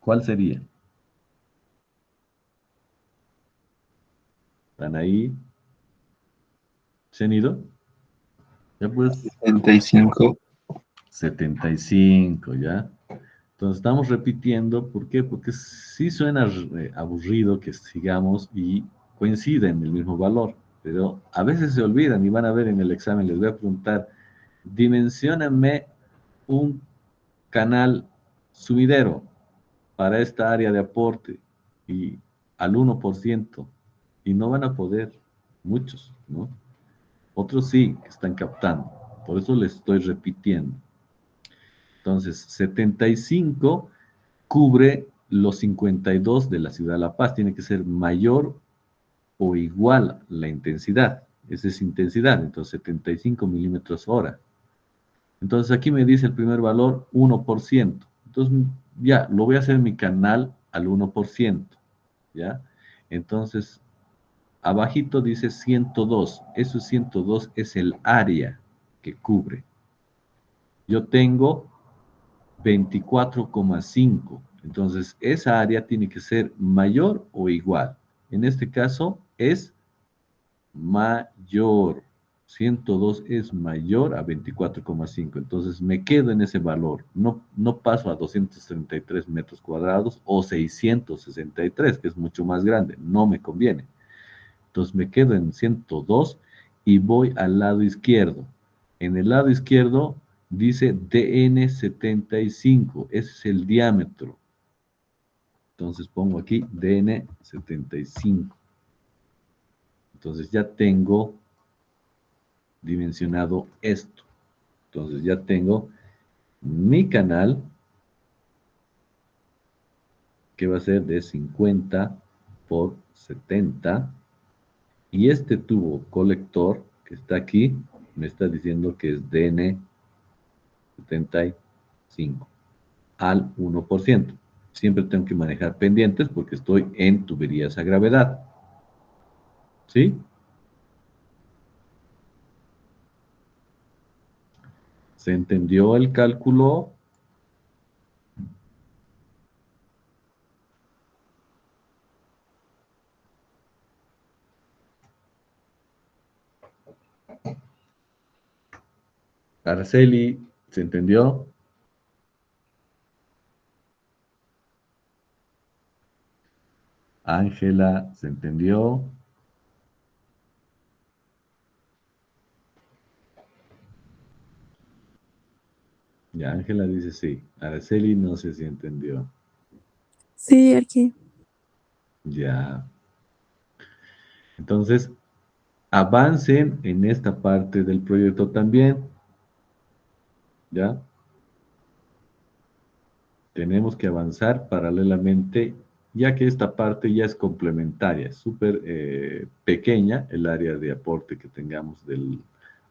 ¿Cuál sería? ¿Están ahí? ¿Se han ido? Ya pues, 75. 75, ¿ya? Entonces estamos repitiendo, ¿por qué? Porque sí suena aburrido que sigamos y coinciden en el mismo valor, pero a veces se olvidan y van a ver en el examen, les voy a preguntar, dimensióname un canal subidero para esta área de aporte y al 1%, y no van a poder, muchos, ¿no? Otros sí que están captando, por eso les estoy repitiendo. Entonces, 75 cubre los 52 de la ciudad de La Paz, tiene que ser mayor o igual la intensidad, esa es intensidad, entonces 75 milímetros hora. Entonces aquí me dice el primer valor 1%. Entonces ya, lo voy a hacer mi canal al 1%, ¿ya? Entonces, abajito dice 102. Eso 102 es el área que cubre. Yo tengo 24,5. Entonces, esa área tiene que ser mayor o igual. En este caso es mayor. 102 es mayor a 24,5. Entonces me quedo en ese valor. No paso a 233 metros cuadrados o 663, que es mucho más grande. No me conviene. Entonces me quedo en 102 y voy al lado izquierdo. En el lado izquierdo dice DN75. Ese es el diámetro. Entonces pongo aquí DN75. Entonces ya tengo dimensionado esto. Entonces ya tengo mi canal, que va a ser de 50 por 70. Y este tubo colector que está aquí, me está diciendo que es DN75 al 1%. Siempre tengo que manejar pendientes porque estoy en tuberías a gravedad. ¿Sí? ¿Se entendió el cálculo? Araceli, ¿se entendió? Ángela, ¿se entendió? Ya, Ángela dice sí. Araceli no sé si entendió. Sí, aquí. Ya. Entonces, avancen en esta parte del proyecto también. ¿Ya? Tenemos que avanzar paralelamente, ya que esta parte ya es complementaria, es súper pequeña el área de aporte que tengamos del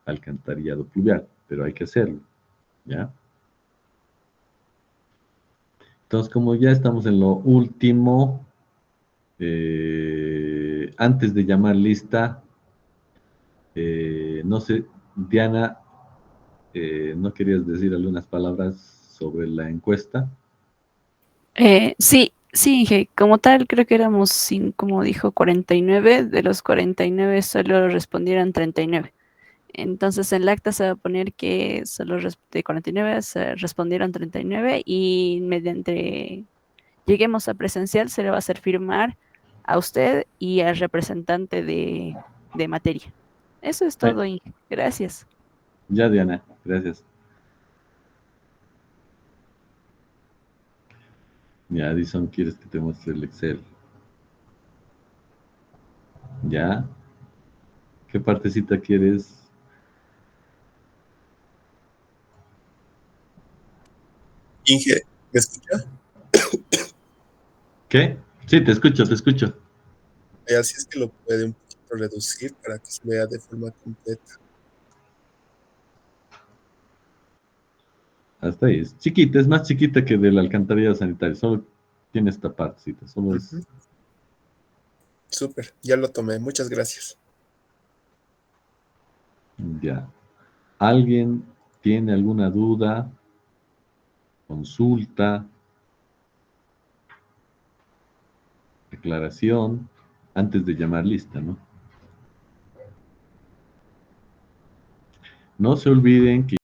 alcantarillado pluvial, pero hay que hacerlo. ¿Ya? Entonces, como ya estamos en lo último, antes de llamar lista, no sé, Diana, ¿no querías decir algunas palabras sobre la encuesta? Sí, sí, Inge, como tal, creo que éramos, como dijo, 49. De los 49 solo respondieron 39. Entonces en el acta se va a poner que solo de 49 se respondieron 39 y mediante lleguemos a presencial se le va a hacer firmar a usted y al representante de materia. Eso es todo, Inge. Gracias. Ya, Diana, gracias. Ya, Addison, ¿quieres que te muestre el Excel? ¿Ya? ¿Qué partecita quieres? Inge, ¿me escucha? ¿Qué? Sí, te escucho, te escucho. Así es que lo puede un poquito reducir para que se vea de forma completa. Hasta ahí. Es chiquita, es más chiquita que del alcantarillado sanitario. Solo tiene esta partecita. Solo es. Ujú. Súper, ya lo tomé. Muchas gracias. Ya. ¿Alguien tiene alguna duda? Consulta, declaración, antes de llamar lista, ¿no? No se olviden que